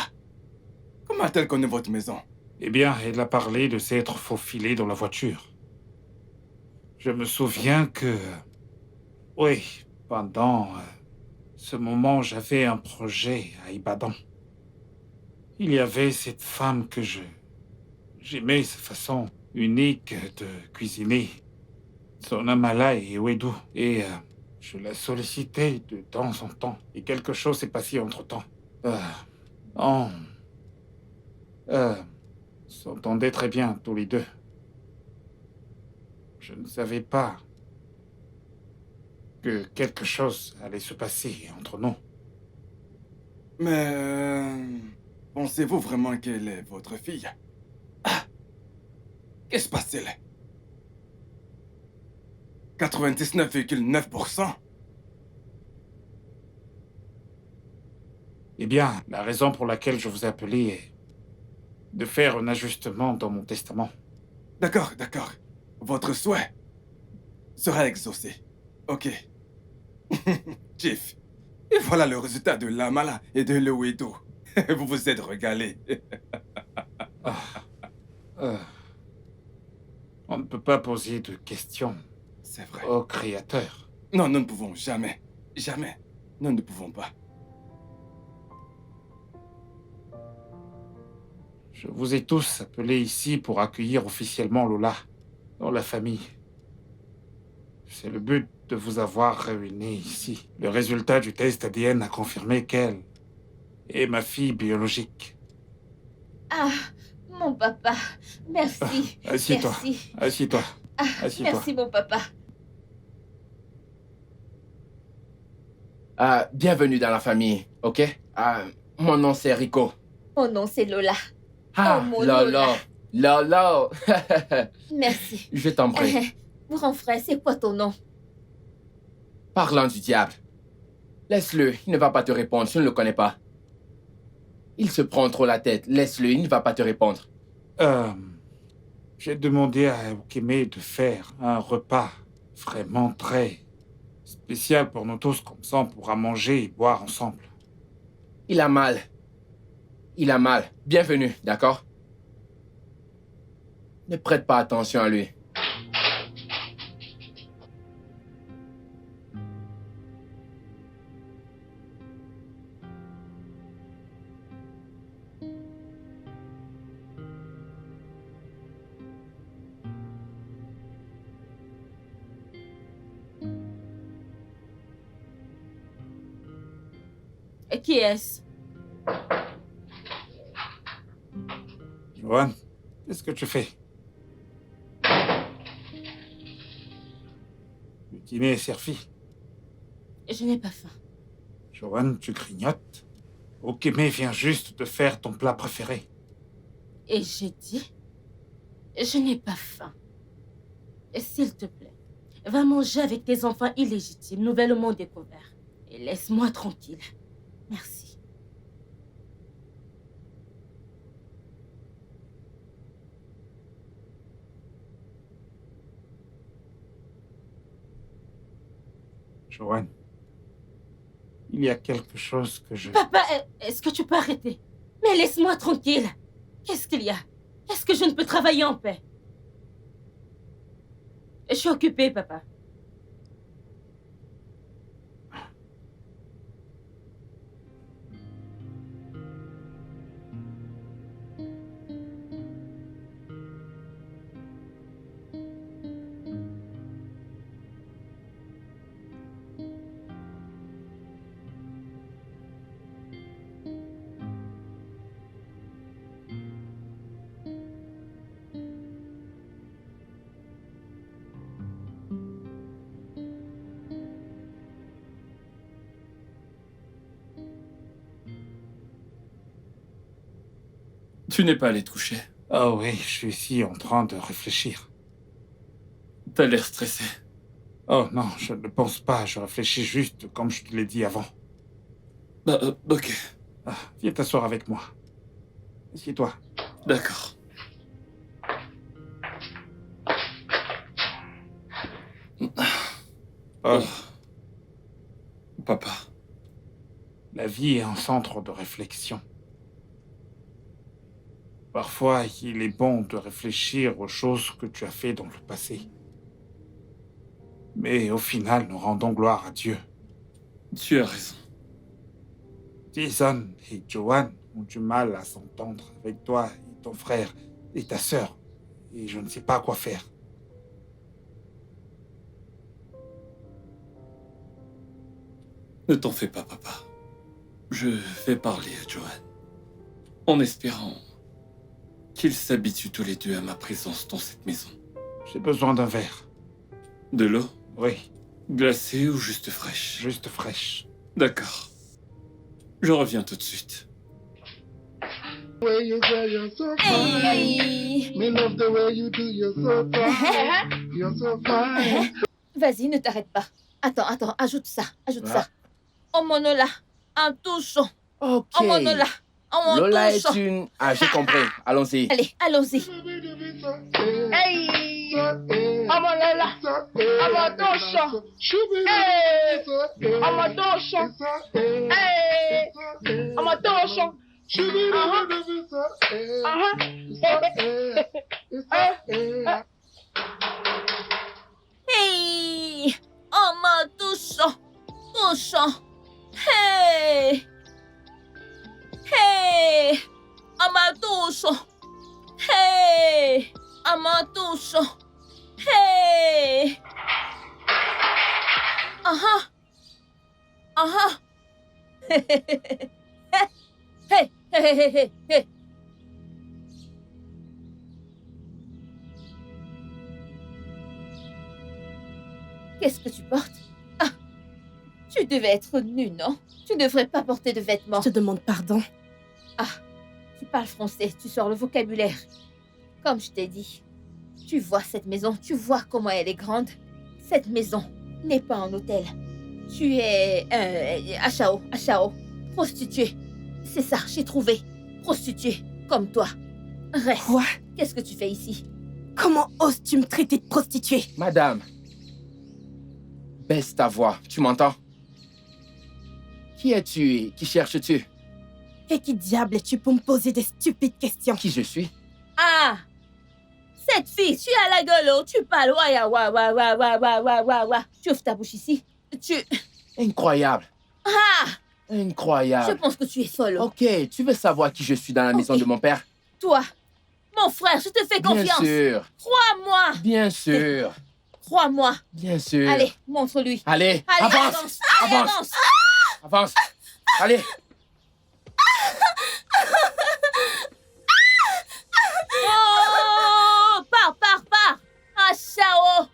Comment a-t-elle connu votre maison? Eh bien, elle a parlé de s'être faufilée dans la voiture. Je me souviens que... Oui, pendant ce moment, j'avais un projet à Ibadan. Il y avait cette femme que j'aimais sa façon unique de cuisiner. Son amala et ewedu. Et je la sollicitais de temps en temps. Et quelque chose s'est passé entre-temps. On s'entendait très bien tous les deux. Je ne savais pas que quelque chose allait se passer entre nous. Mais pensez-vous vraiment qu'elle est votre fille? Ah! Qu'est-ce qui se passe-t-il? 99,9%? Eh bien, la raison pour laquelle je vous ai appelé est de faire un ajustement dans mon testament. D'accord, d'accord. Votre souhait sera exaucé. Ok. Chief. Et voilà le résultat de l'amala et de l'ewedu. Vous vous êtes régalé. On ne peut pas poser de questions C'est vrai. au Créateur. Non, nous ne pouvons jamais. Jamais. Nous ne pouvons pas. Je vous ai tous appelés ici pour accueillir officiellement Lola dans la famille. C'est le but de vous avoir réunis ici. Le résultat du test ADN a confirmé qu'elle est ma fille biologique. Ah, mon papa, merci. Assieds-toi. Merci. Assieds-toi. Ah, Assieds-toi. merci, mon papa. Bienvenue dans la famille, ok? Mon nom c'est Rico. Mon nom, c'est Lola. Ah, Oh, mon Lolo. Lolo. Merci. Je t'en prie. Grand frère, c'est quoi ton nom? Parlant du diable. Laisse-le, il ne va pas te répondre, je ne le connais pas. Il se prend trop la tête, laisse-le, il ne va pas te répondre. J'ai demandé à Okeme de faire un repas vraiment très spécial pour nous tous, comme ça on pourra manger et boire ensemble. Il a mal. Il a mal. Bienvenue, d'accord? Ne prête pas attention à lui. Et qui est-ce? Johan, qu'est-ce que tu fais? Le dîner est servi. Je n'ai pas faim. Johan, tu grignotes. Okeme vient juste de faire ton plat préféré. Et j'ai dit, je n'ai pas faim. Et s'il te plaît, va manger avec tes enfants illégitimes, nouvellement découverts. Et laisse-moi tranquille. Merci. Johan, il y a quelque chose que je... Papa, est-ce que tu peux arrêter? Mais laisse-moi tranquille. Qu'est-ce qu'il y a? Est-ce que je ne peux travailler en paix? Je suis occupée, papa. Tu n'es pas allé te coucher. Oh oui, je suis ici en train de réfléchir. T'as l'air stressé. Oh non, je ne pense pas, je réfléchis juste comme je te l'ai dit avant. Ok. Viens t'asseoir avec moi. Assieds-toi. D'accord. Oh, Papa. la vie est un centre de réflexion. Parfois, il est bon de réfléchir aux choses que tu as fait dans le passé. Mais au final, nous rendons gloire à Dieu. Tu as raison. Jason et Joanne ont du mal à s'entendre avec toi et ton frère et ta sœur. Et je ne sais pas quoi faire. Ne t'en fais pas, papa. Je vais parler à Joanne, en espérant qu'ils s'habituent tous les deux à ma présence dans cette maison. J'ai besoin d'un verre. De l'eau? Oui, Glacée ou juste fraîche? juste fraîche. D'accord. Je reviens tout de suite. Way you say you're so fine. Me love the way you do, you're so fine. You're so fine. Vas-y, ne t'arrête pas. Attends, ajoute ça. Omonola, un touchon. Ok. Omonola, un Lola touchon. est une... Ah, j'ai compris. Allons-y. Allez, allons-y. Hey, Omonola, un touchon. Hey, un touchon. Hey, un touchon. Hey, un touchon. Hey, un touchon. Hey, un touchon. Hey. Hey. Qu'est-ce que tu portes? Ah, tu devais être nu, non? Tu ne devrais pas porter de vêtements. Je te demande pardon. Ah, tu parles français, tu sors le vocabulaire. Comme je t'ai dit, tu vois cette maison, tu vois comment elle est grande. Cette maison n'est pas un hôtel. Tu es Achao, prostituée. C'est ça, j'ai trouvé. Prostituée, comme toi. Reste. Quoi? Qu'est-ce que tu fais ici? Comment oses-tu me traiter de prostituée? Madame, baisse ta voix, tu m'entends? Qui es-tu et qui cherches-tu? Et qui diable es-tu pour me poser des stupides questions? Qui je suis? Ah! Cette fille, tu as la gueule, oh, tu parles, wa. Tu ouvres ta bouche ici. Incroyable. Ah! Je Incroyable. pense que tu es folle. Ok, tu veux savoir qui je suis dans la maison de mon père? Toi, mon frère, je te fais confiance. Bien sûr. Crois-moi. Bien sûr. Crois-moi. Bien sûr. Allez, montre-lui. Allez, Allez, avance. avance. Avance. Allez. Oh, pars. Ah, ciao.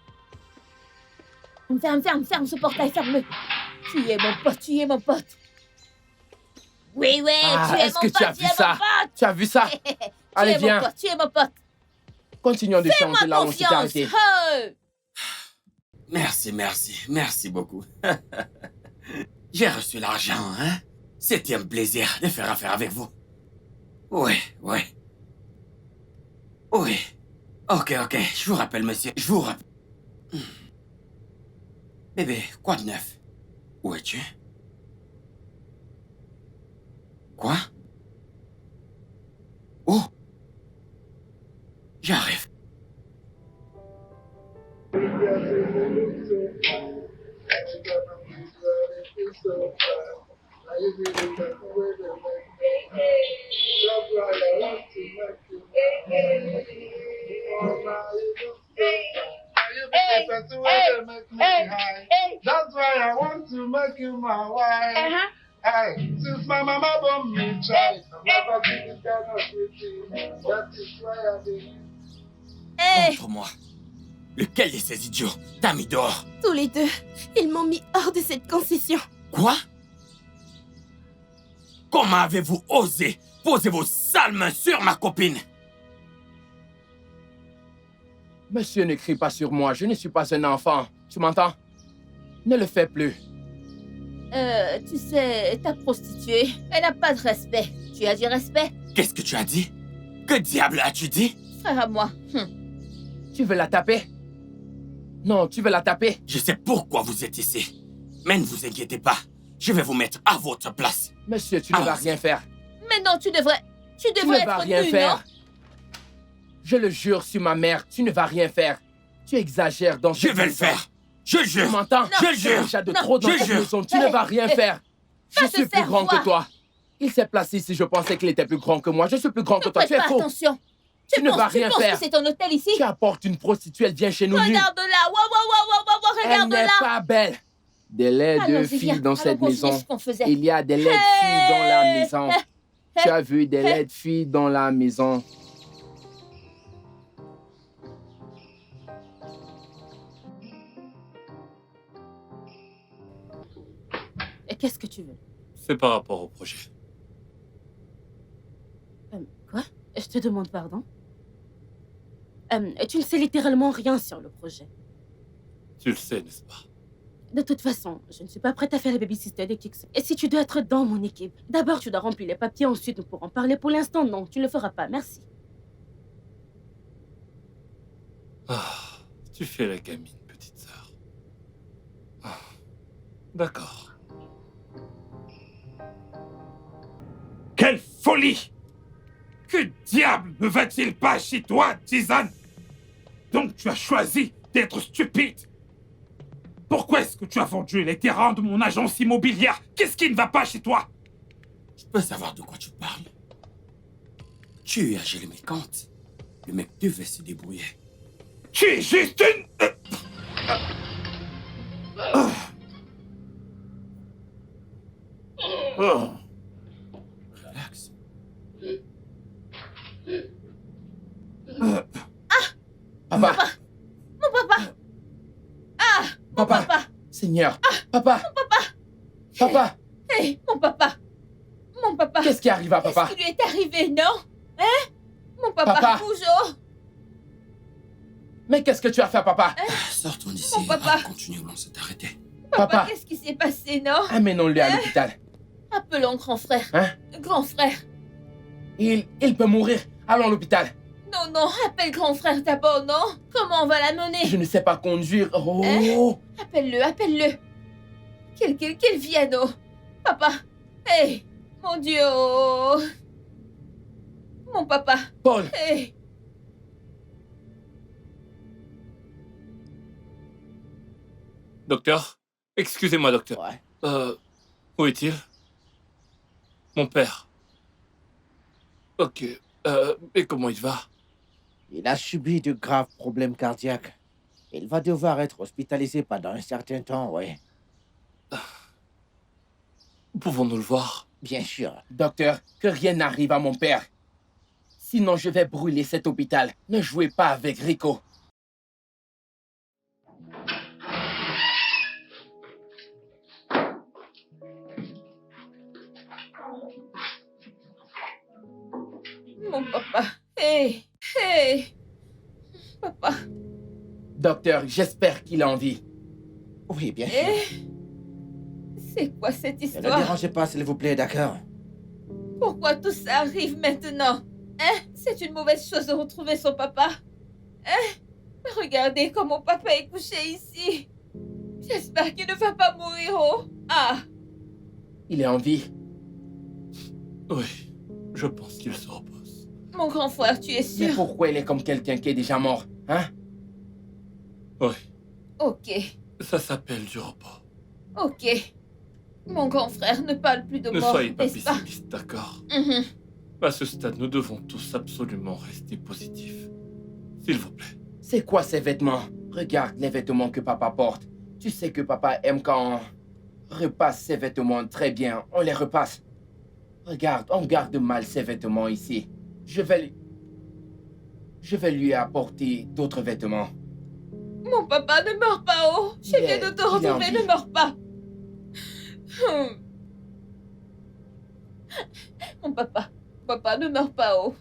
Ferme ce portail, ferme-le. Tu es mon pote. Oui, Ah, tu es est-ce mon que pote, tu as vu ça? Tu as vu ça? Allez, viens. Tu es mon pote. Continuons de Fais-moi chanter là où on s'est confiance. arrêté. Oh. Merci beaucoup. J'ai reçu l'argent, hein? C'était un plaisir de faire affaire avec vous. Oui. Ok, je vous rappelle, monsieur, je vous rappelle. Bébé, quoi de neuf? Où es-tu? Quoi? Oh! J'arrive. That's why I want to make you my wife. Hey, since my mama born me child, I never see this kind of beauty. That is why I did. Hey, Montre-moi. Lequel de ces idiots t'a mis dehors? Tous les deux, ils m'ont mis hors de cette concession. Quoi? Comment avez-vous osé poser vos sales mains sur ma copine? Monsieur, ne crie pas sur moi, je ne suis pas un enfant. Tu m'entends? Ne le fais plus. tu sais, ta prostituée, elle n'a pas de respect. Tu as du respect? Qu'est-ce que tu as dit? Que diable as-tu dit? Frère à moi. Tu veux la taper? Non, tu veux la taper? Je sais pourquoi vous êtes ici. Mais ne vous inquiétez pas. Je vais vous mettre à votre place. Monsieur, tu ne vas rien faire. Mais non, tu devrais Tu ne vas être rien nu, faire. non? Je le jure sur ma mère, tu ne vas rien faire. Tu exagères dans Je cette vais le maison. faire. Je jure. Tu m'entends? Je jure. Déjà de Non, trop dans je cette jure. maison, tu ne vas rien faire. Je Va te suis plus faire grand voir. que toi. Il s'est placé ici, je pensais qu'il était plus grand que moi. Je suis plus grand que toi, tu es faux. Attention. Tu ne vas rien faire. Tu penses que c'est ton hôtel ici? Tu apportes une prostituée, elle vient chez nous nue. Regarde là, Elle regarde n'est là. pas belle. Des laides Allons-y, filles viens. dans cette Allons, maison. continuez ce qu'on faisait. Il y a des laides filles dans la maison. Tu as vu des laides filles dans la maison. Et qu'est-ce que tu veux? C'est par rapport au projet. Quoi? Je te demande pardon? Tu ne sais littéralement rien sur le projet. Tu le sais, n'est-ce pas? De toute façon, je ne suis pas prête à faire le babysitter des Kicks. Et si tu dois être dans mon équipe, d'abord tu dois remplir les papiers, ensuite nous pourrons parler. Pour l'instant, non, tu ne le feras pas, merci. Ah, tu fais la gamine, petite sœur. Ah, d'accord. Quelle folie! Que diable ne va-t-il pas chez toi, Tizane? Donc tu as choisi d'être stupide. Pourquoi est-ce que tu as vendu les terrains de mon agence immobilière? Qu'est-ce qui ne va pas chez toi? Je peux savoir de quoi tu parles? Tu as gelé mes comptes. Le mec devait se débrouiller. Tu es juste une... Relax. Papa. Mon papa! Ah! Mon Papa. papa! Seigneur. Papa. Mon papa! Papa. Hé, mon papa! Mon papa! Qu'est-ce qui arrive à papa? Qu'est-ce qui lui est arrivé, non? Hein? Mon papa, bonjour! Mais qu'est-ce que tu as fait, papa? Sortons d'ici. Mon papa! Continuons, c'est arrêté. Papa, qu'est-ce qui s'est passé, non? Amenons-le à l'hôpital. Appelons grand frère. Hein? Grand frère. Il peut mourir. Allons à l'hôpital. Non, non, appelle grand frère d'abord, non? Comment on va l'amener? Je ne sais pas conduire. Oh! Hein? Appelle-le, appelle-le. Quel viano. Papa. Hé, mon Dieu. Oh. Mon papa. Paul. Hé. Docteur? Excusez-moi, docteur. Ouais. Où est-il? Mon père. Ok. Et comment il va? Il a subi de graves problèmes cardiaques. Il va devoir être hospitalisé pendant un certain temps, oui. Pouvons-nous le voir? Bien sûr. Docteur, que rien n'arrive à mon père. Sinon, je vais brûler cet hôpital. Ne jouez pas avec Rico. Mon papa. Hé. Hé. Papa. Docteur, j'espère qu'il a envie. Oui, bien sûr. C'est quoi cette Ne histoire? le dérangez pas, s'il vous plaît, d'accord? Pourquoi tout ça arrive maintenant? Hein? C'est une mauvaise chose de retrouver son papa. Hein? Regardez comment papa est couché ici. J'espère qu'il ne va pas mourir, oh. Ah! Il est en vie. Oui, je pense qu'il se repose. Mon grand frère, tu es sûr? Mais pourquoi il est comme quelqu'un qui est déjà mort, hein? Oui. Ok, Ça s'appelle du repos. ok. Mon grand frère ne parle plus de Ne mort, soyez pas n'est-ce pas? pessimiste, d'accord? Mhm. À ce stade, nous devons tous absolument rester positifs. S'il vous plaît. C'est quoi ces vêtements? Regarde les vêtements que papa porte. Tu sais que papa aime quand on repasse ses vêtements très bien. On les repasse. Regarde, on garde mal ses vêtements ici. Je vais lui apporter d'autres vêtements. Mon papa, ne meurs pas, oh. Je viens de te retrouver, ne meurs pas. Mon papa, ne meurs pas, oh.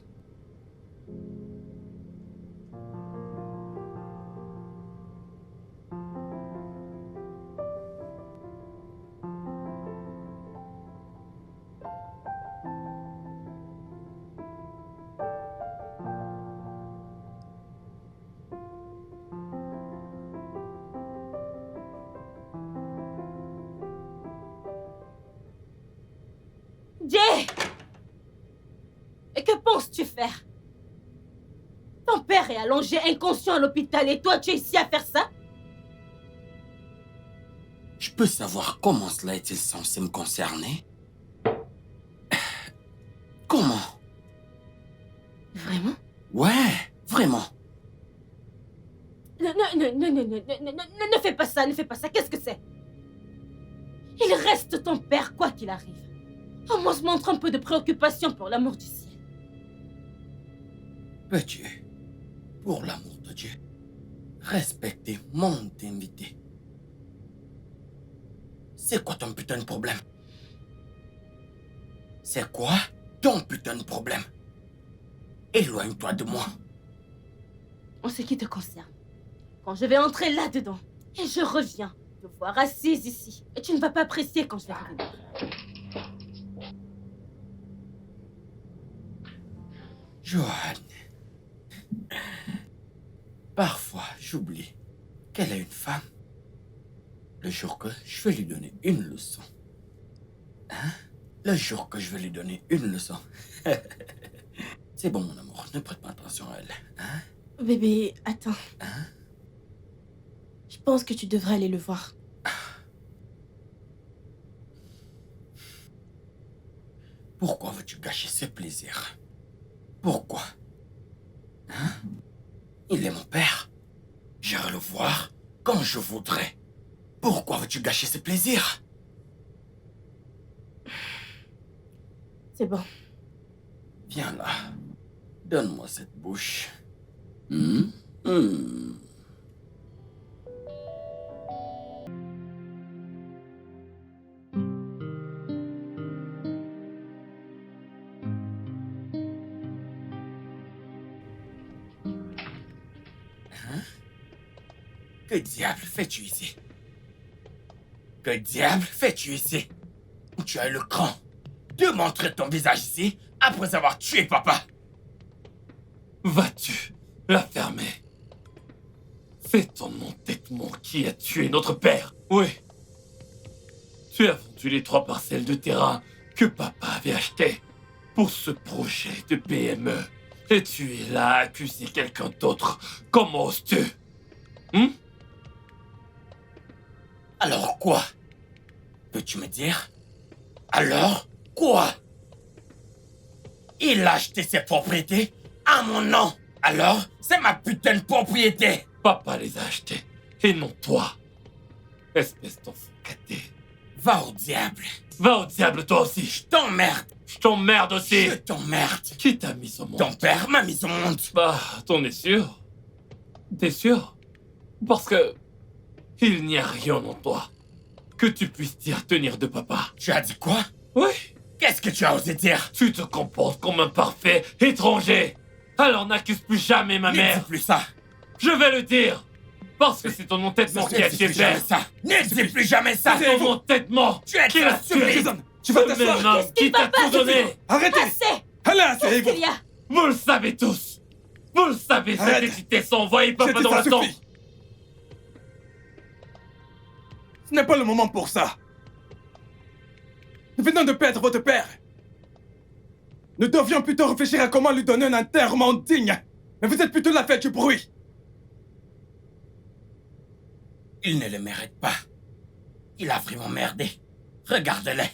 Jay! Et que penses-tu faire? Ton père est allongé inconscient à l'hôpital et toi tu es ici à faire ça? Je peux savoir comment cela est-il censé me concerner? Ne fais pas ça, ne fais pas ça. Qu'est-ce que c'est? Il reste ton père, quoi qu'il arrive. Au moins, montre un peu de préoccupation pour l'amour du ciel. Petit, pour l'amour de Dieu, respectez mon invité. C'est quoi ton putain de problème? C'est quoi ton putain de problème? Éloigne-toi de moi. En ce qui te concerne, quand je vais entrer là-dedans, et je reviens te voir assise ici, et tu ne vas pas apprécier quand je vais revenir. Johan, parfois j'oublie qu'elle est une femme. Le jour que je vais lui donner une leçon. Hein? Le jour que je vais lui donner une leçon. C'est bon, mon amour, ne prête pas attention à elle. Hein? Bébé, attends. Hein? Je pense que tu devrais aller le voir. Pourquoi veux-tu gâcher ce plaisir? Pourquoi? Hein? Il est mon père. J'irai le voir quand je voudrais. Pourquoi veux-tu gâcher ce plaisir? C'est bon. Viens là. Donne-moi cette bouche. Que diable fais-tu ici? Que diable fais-tu ici? Tu as eu le cran de montrer ton visage ici après avoir tué papa. Vas-tu la fermer? C'est ton entêtement qui a tué notre père. Oui. Tu as vendu les 3 parcelles de terrain que papa avait achetées pour ce projet de PME. Et tu es là à accuser quelqu'un d'autre. Comment oses-tu? Alors quoi? Peux-tu me dire? Alors quoi? Il a acheté ses propriétés à mon nom. Alors, c'est ma putain de propriété. Papa les a achetées, et non toi. Espèce d'enfant gâté. Va au diable. Va au diable toi aussi. Je t'emmerde. Je t'emmerde aussi. Je t'emmerde. Qui t'a mis au monde? Ton père m'a mis au monde. Bah, t'en es sûr? T'es sûr? Parce que il n'y a rien en toi que tu puisses dire tenir de papa. Tu as dit quoi? Oui. Qu'est-ce que tu as osé dire? Tu te comportes comme un parfait étranger. Alors n'accuse plus jamais ma mère. Ne dis plus ça. Je vais le dire. Parce que c'est ton entêtement qui a tué père. Ne dis plus jamais ça. C'est ton entêtement qui a tué. Tu vas t'asseoir. Même qui t'a tout donné. Arrêtez. Assez. Allez, Qu'est-ce qu'il y a? Vous le savez tous. Vous le savez, cette entité sans envoyer papa dans le temps. Ce n'est pas le moment pour ça. Nous venons de perdre votre père. Nous devions plutôt réfléchir à comment lui donner un enterrement digne. Mais vous êtes plutôt là à faire du bruit. Il ne le mérite pas. Il a vraiment merdé. Regarde-les.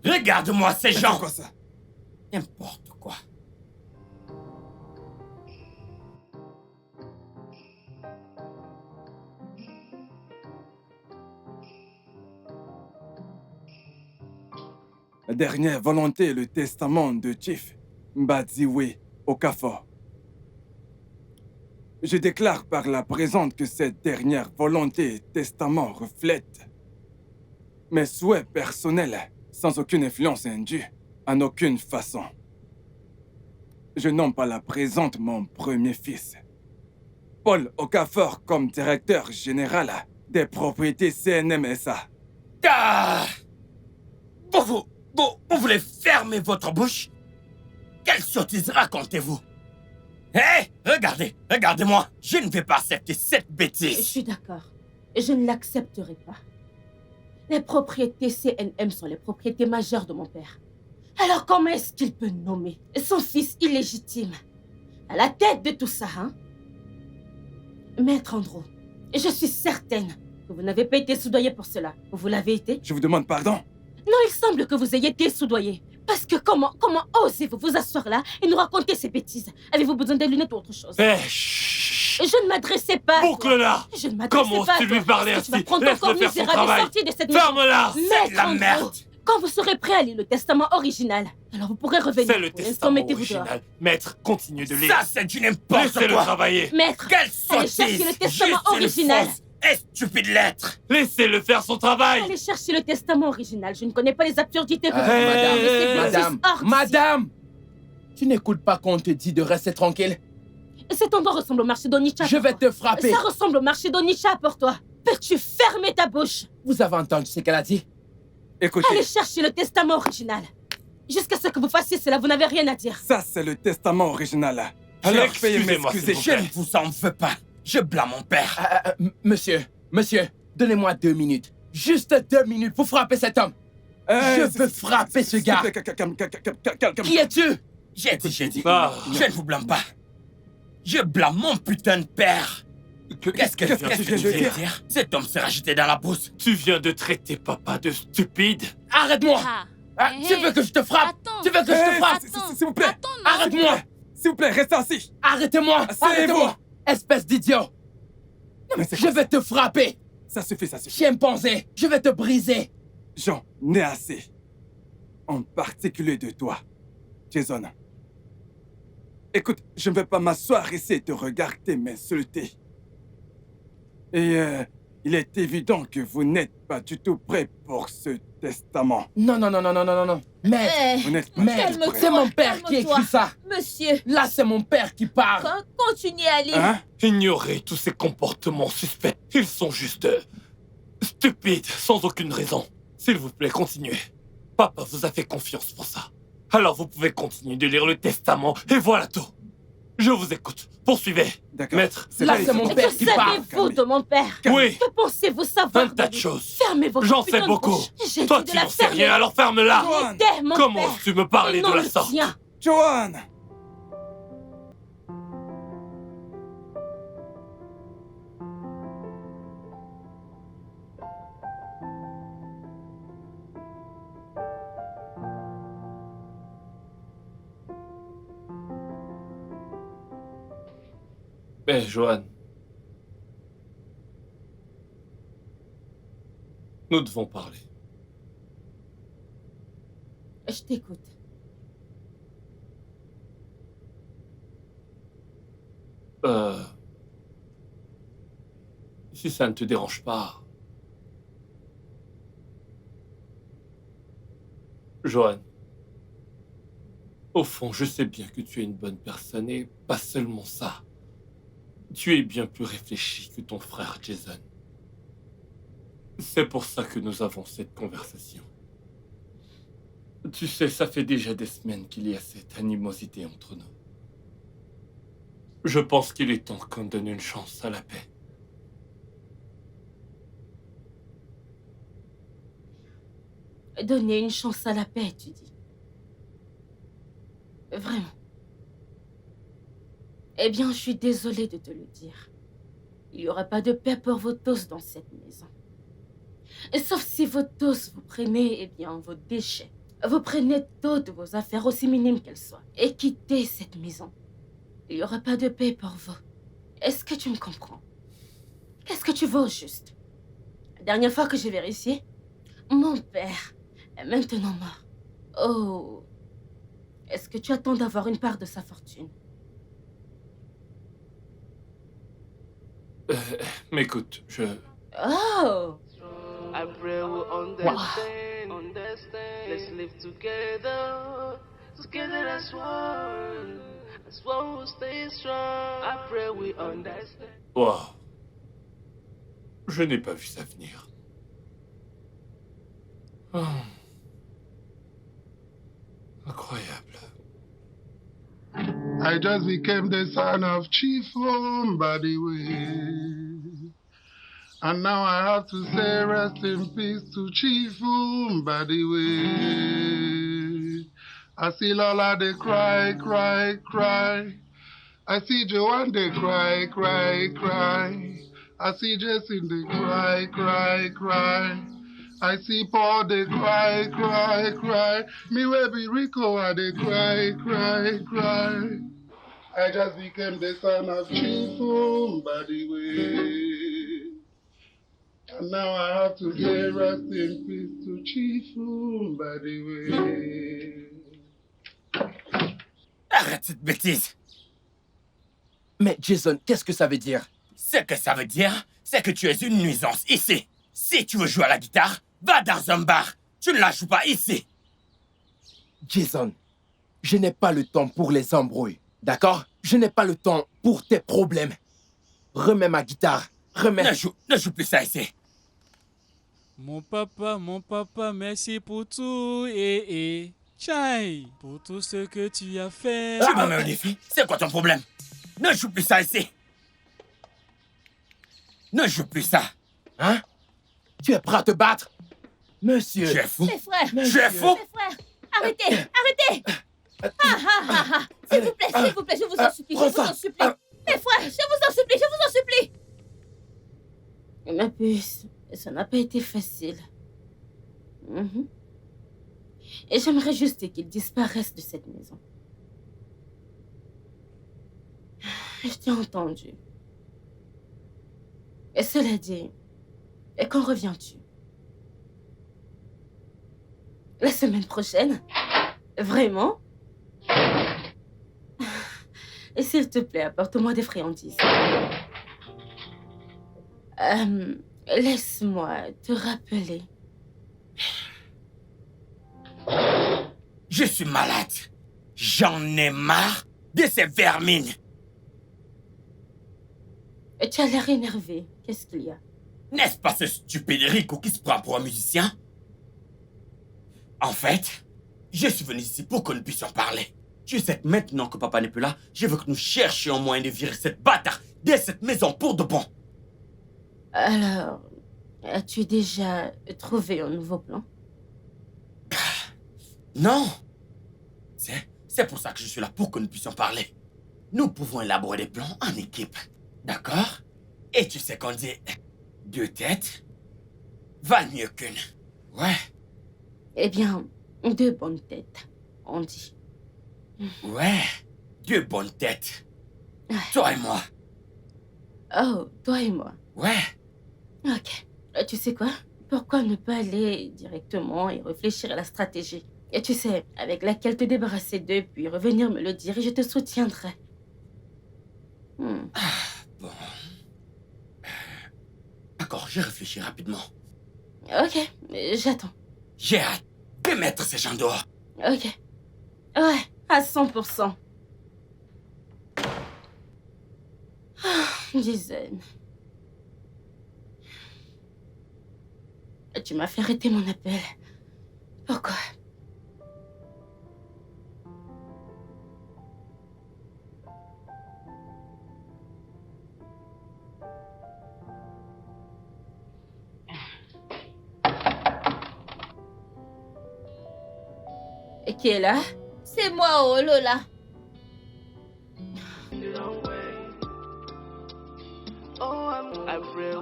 Regarde-moi ces gens. C'est quoi ça? N'importe quoi. La dernière volonté est le testament de Chief Mbadziwe Okafor. Je déclare par la présente que cette dernière volonté et testament reflète mes souhaits personnels sans aucune influence indue, en aucune façon. Je nomme par la présente mon premier fils, Paul Okafor, comme directeur général des propriétés CNMSA. Ah! Vous voulez fermer votre bouche? Quelle sottise racontez-vous? Hé! Regardez-moi! Je ne vais pas accepter cette bêtise! Je suis d'accord. Je ne l'accepterai pas. Les propriétés CNM sont les propriétés majeures de mon père. Alors comment est-ce qu'il peut nommer son fils illégitime à la tête de tout ça, hein? Maître Andrew, je suis certaine que vous n'avez pas été soudoyé pour cela. Vous l'avez été? Je vous demande pardon. Non, il semble que vous ayez été soudoyé. Parce que comment osez-vous vous asseoir là et nous raconter ces bêtises? Avez-vous besoin des lunettes ou autre chose? Eh, chut. bouche. Je ne m'adressais pas à toi. Boucle-la. Je ne m'adressais Comment pas à tu toi. lui parler Est-ce que tu vas ainsi? prendre Laisse-le encore faire son misérable et travail. sortir de cette maison. Ferme-la. C'est de la Maître merde. Andrew, quand vous serez prêt à lire le testament original, alors vous pourrez revenir. C'est le Pour l'instant, testament mettez-vous dehors. original. Maître, continue de lire. Ça, c'est du n'importe Laissez-le quoi. travailler. Maître, Quelle allez sottise. chercher le testament Juste une original. fausse et stupide lettre. Laissez-le faire son travail. Allez chercher le testament original. Je ne connais pas les absurdités que vous Madame, faites, mais ces madame, bêtises hors d'ici. madame, tu n'écoutes pas quand on te dit de rester tranquille? Cet endroit ressemble au marché d'Onicha. Je vais te frapper. Ça ressemble au marché d'Onicha pour toi. Peux-tu fermer ta bouche? Vous avez entendu ce qu'elle a dit? Écoutez, Allez chercher le testament original. Jusqu'à ce que vous fassiez cela, vous n'avez rien à dire. ça c'est le testament original. Alors veuillez Excusez-moi, m'excuser. s'il Je ne vous en veux pas. Je blâme mon père. Monsieur, donnez-moi 2 minutes. Juste 2 minutes pour frapper cet homme. Je veux frapper ce gars. Qui es-tu? J'ai dit. Ah. Je ne vous blâme pas. Je blâme mon putain de père. Qu'est-ce que tu viens de dire? Cet homme sera jeté dans la brousse. Tu viens de traiter papa de stupide. Arrête-moi. Tu veux que je te frappe? Attends. Tu veux que je te frappe? S'il vous plaît, Attends, non. Arrête-moi. s'il vous plaît, restez assis. Arrêtez-moi. Asseyez-vous. Arrêtez-moi. Espèce d'idiot. Non mais c'est Je vais te frapper. Ça suffit, ça suffit. Chimpanzé. Je vais te briser. J'en ai assez. En particulier de toi, Jason. Écoute, je ne vais pas m'asseoir ici et te regarder m'insulter. Et il est évident que vous n'êtes pas du tout prêt pour ce testament. Non. Maître, Vous n'êtes pas maître, du tout prêt. c'est mon père qui calme-toi. écrit ça. Monsieur, Là, c'est mon père qui parle. continuez à lire. Hein? Ignorez tous ces comportements suspects. Ils sont juste stupides, sans aucune raison. S'il vous plaît, continuez. Papa vous a fait confiance pour ça. Alors vous pouvez continuer de lire le testament et voilà tout. Je vous écoute. Poursuivez. D'accord. Maître. Là, pas c'est mon ici. père Que qui parle. savez-vous de mon père? Oui, Que pensez-vous savoir un tas de lui? choses. Fermez votre J'en putain sais de beaucoup. bouche. J'ai Toi, dit tu de la n'en sais fermer. rien, alors ferme-la. Joanne. Tais, mon Comment père. oses-tu me parler Et de non la le sorte? sien. Joanne! Eh, Johan. Nous devons parler. Je t'écoute. Si ça ne te dérange pas... Johan. Au fond, je sais bien que tu es une bonne personne et pas seulement ça. Tu es bien plus réfléchi que ton frère Jason. C'est pour ça que nous avons cette conversation. Tu sais, ça fait déjà des semaines qu'il y a cette animosité entre nous. Je pense qu'il est temps qu'on donne une chance à la paix. Donner une chance à la paix, tu dis. Vraiment. Eh bien, je suis désolée de te le dire. Il n'y aura pas de paix pour vous tous dans cette maison. Sauf si vous tous vous prenez, eh bien, vos déchets. Vous prenez toutes vos affaires, aussi minimes qu'elles soient, et quittez cette maison. Il n'y aura pas de paix pour vous. Est-ce que tu me comprends? Qu'est-ce que tu veux au juste? La dernière fois que j'ai vérifié, mon père est maintenant mort. Oh. Est-ce que tu attends d'avoir une part de sa fortune? Mais écoute, Oh. I pray we'll understand. Let's live together. Together as one. As one we'll stay strong. I pray we understand. Wow. Je n'ai pas vu ça venir. Oh. Incroyable. I just became the son of Chief Mbadiwe. And now I have to say rest in peace to Chief Mbadiwe. I see Lola they cry. I see Joanne they cry. I see Jason they cry. I see Paul they cry. Me baby Rico they cry. I just became the son of Chifu by the way. And now I have to say rest in peace to Chifu by the way. Arrête cette bêtise. Mais Jason, qu'est-ce que ça veut dire? Ce que ça veut dire, c'est que tu es une nuisance ici. Si tu veux jouer à la guitare, va dans un bar. Tu ne la joues pas ici. Jason, je n'ai pas le temps pour les embrouilles, d'accord? Je n'ai pas le temps pour tes problèmes. Remets ma guitare, remets... Ne joue plus ça ici. Mon papa, merci pour tout et Chai, pour tout ce que tu as fait. Tu me mets au défi? C'est quoi ton problème? Ne joue plus ça ici. Ne joue plus ça. Hein? Tu es prêt à te battre? Monsieur... Tu es fou? Mes frères! Tu es fou? Mes frères! Arrêtez! S'il vous plaît, je vous en supplie, Mes frères, je vous en supplie! Ma puce, ça n'a pas été facile. Et j'aimerais juste qu'il disparaisse de cette maison. Je t'ai entendu. Et cela dit, et quand reviens-tu? La semaine prochaine? Vraiment? Et s'il te plaît, apporte-moi des friandises. Laisse-moi te rappeler. Je suis malade. J'en ai marre de ces vermines. Tu as l'air énervé. Qu'est-ce qu'il y a? N'est-ce pas ce stupide Rico qui se prend pour un musicien? En fait, je suis venu ici pour que nous puissions parler. Tu sais que maintenant que papa n'est plus là, je veux que nous cherchions un moyen de virer cette bâtard de cette maison pour de bon. Alors, as-tu déjà trouvé un nouveau plan? Non. C'est pour ça que je suis là, pour que nous puissions parler. Nous pouvons élaborer des plans en équipe. D'accord? Et tu sais qu'on dit 2 têtes valent mieux qu'une. Ouais. Eh bien, 2 bonnes têtes, on dit. Ouais, 2 bonnes têtes. Toi et moi. Oh, toi et moi. Ouais. Ok. Tu sais quoi? Pourquoi ne pas aller directement et réfléchir à la stratégie? Et tu sais, avec laquelle te débarrasser d'eux, puis revenir me le dire et je te soutiendrai. Bon. D'accord, j'ai réfléchi rapidement. Ok, j'attends. J'ai hâte de mettre ces gens dehors. Ok. Ouais, à 100%. Jason. Tu m'as fait arrêter mon appel. Pourquoi? Et qui est là? C'est moi, oh Lola. Oh, I pray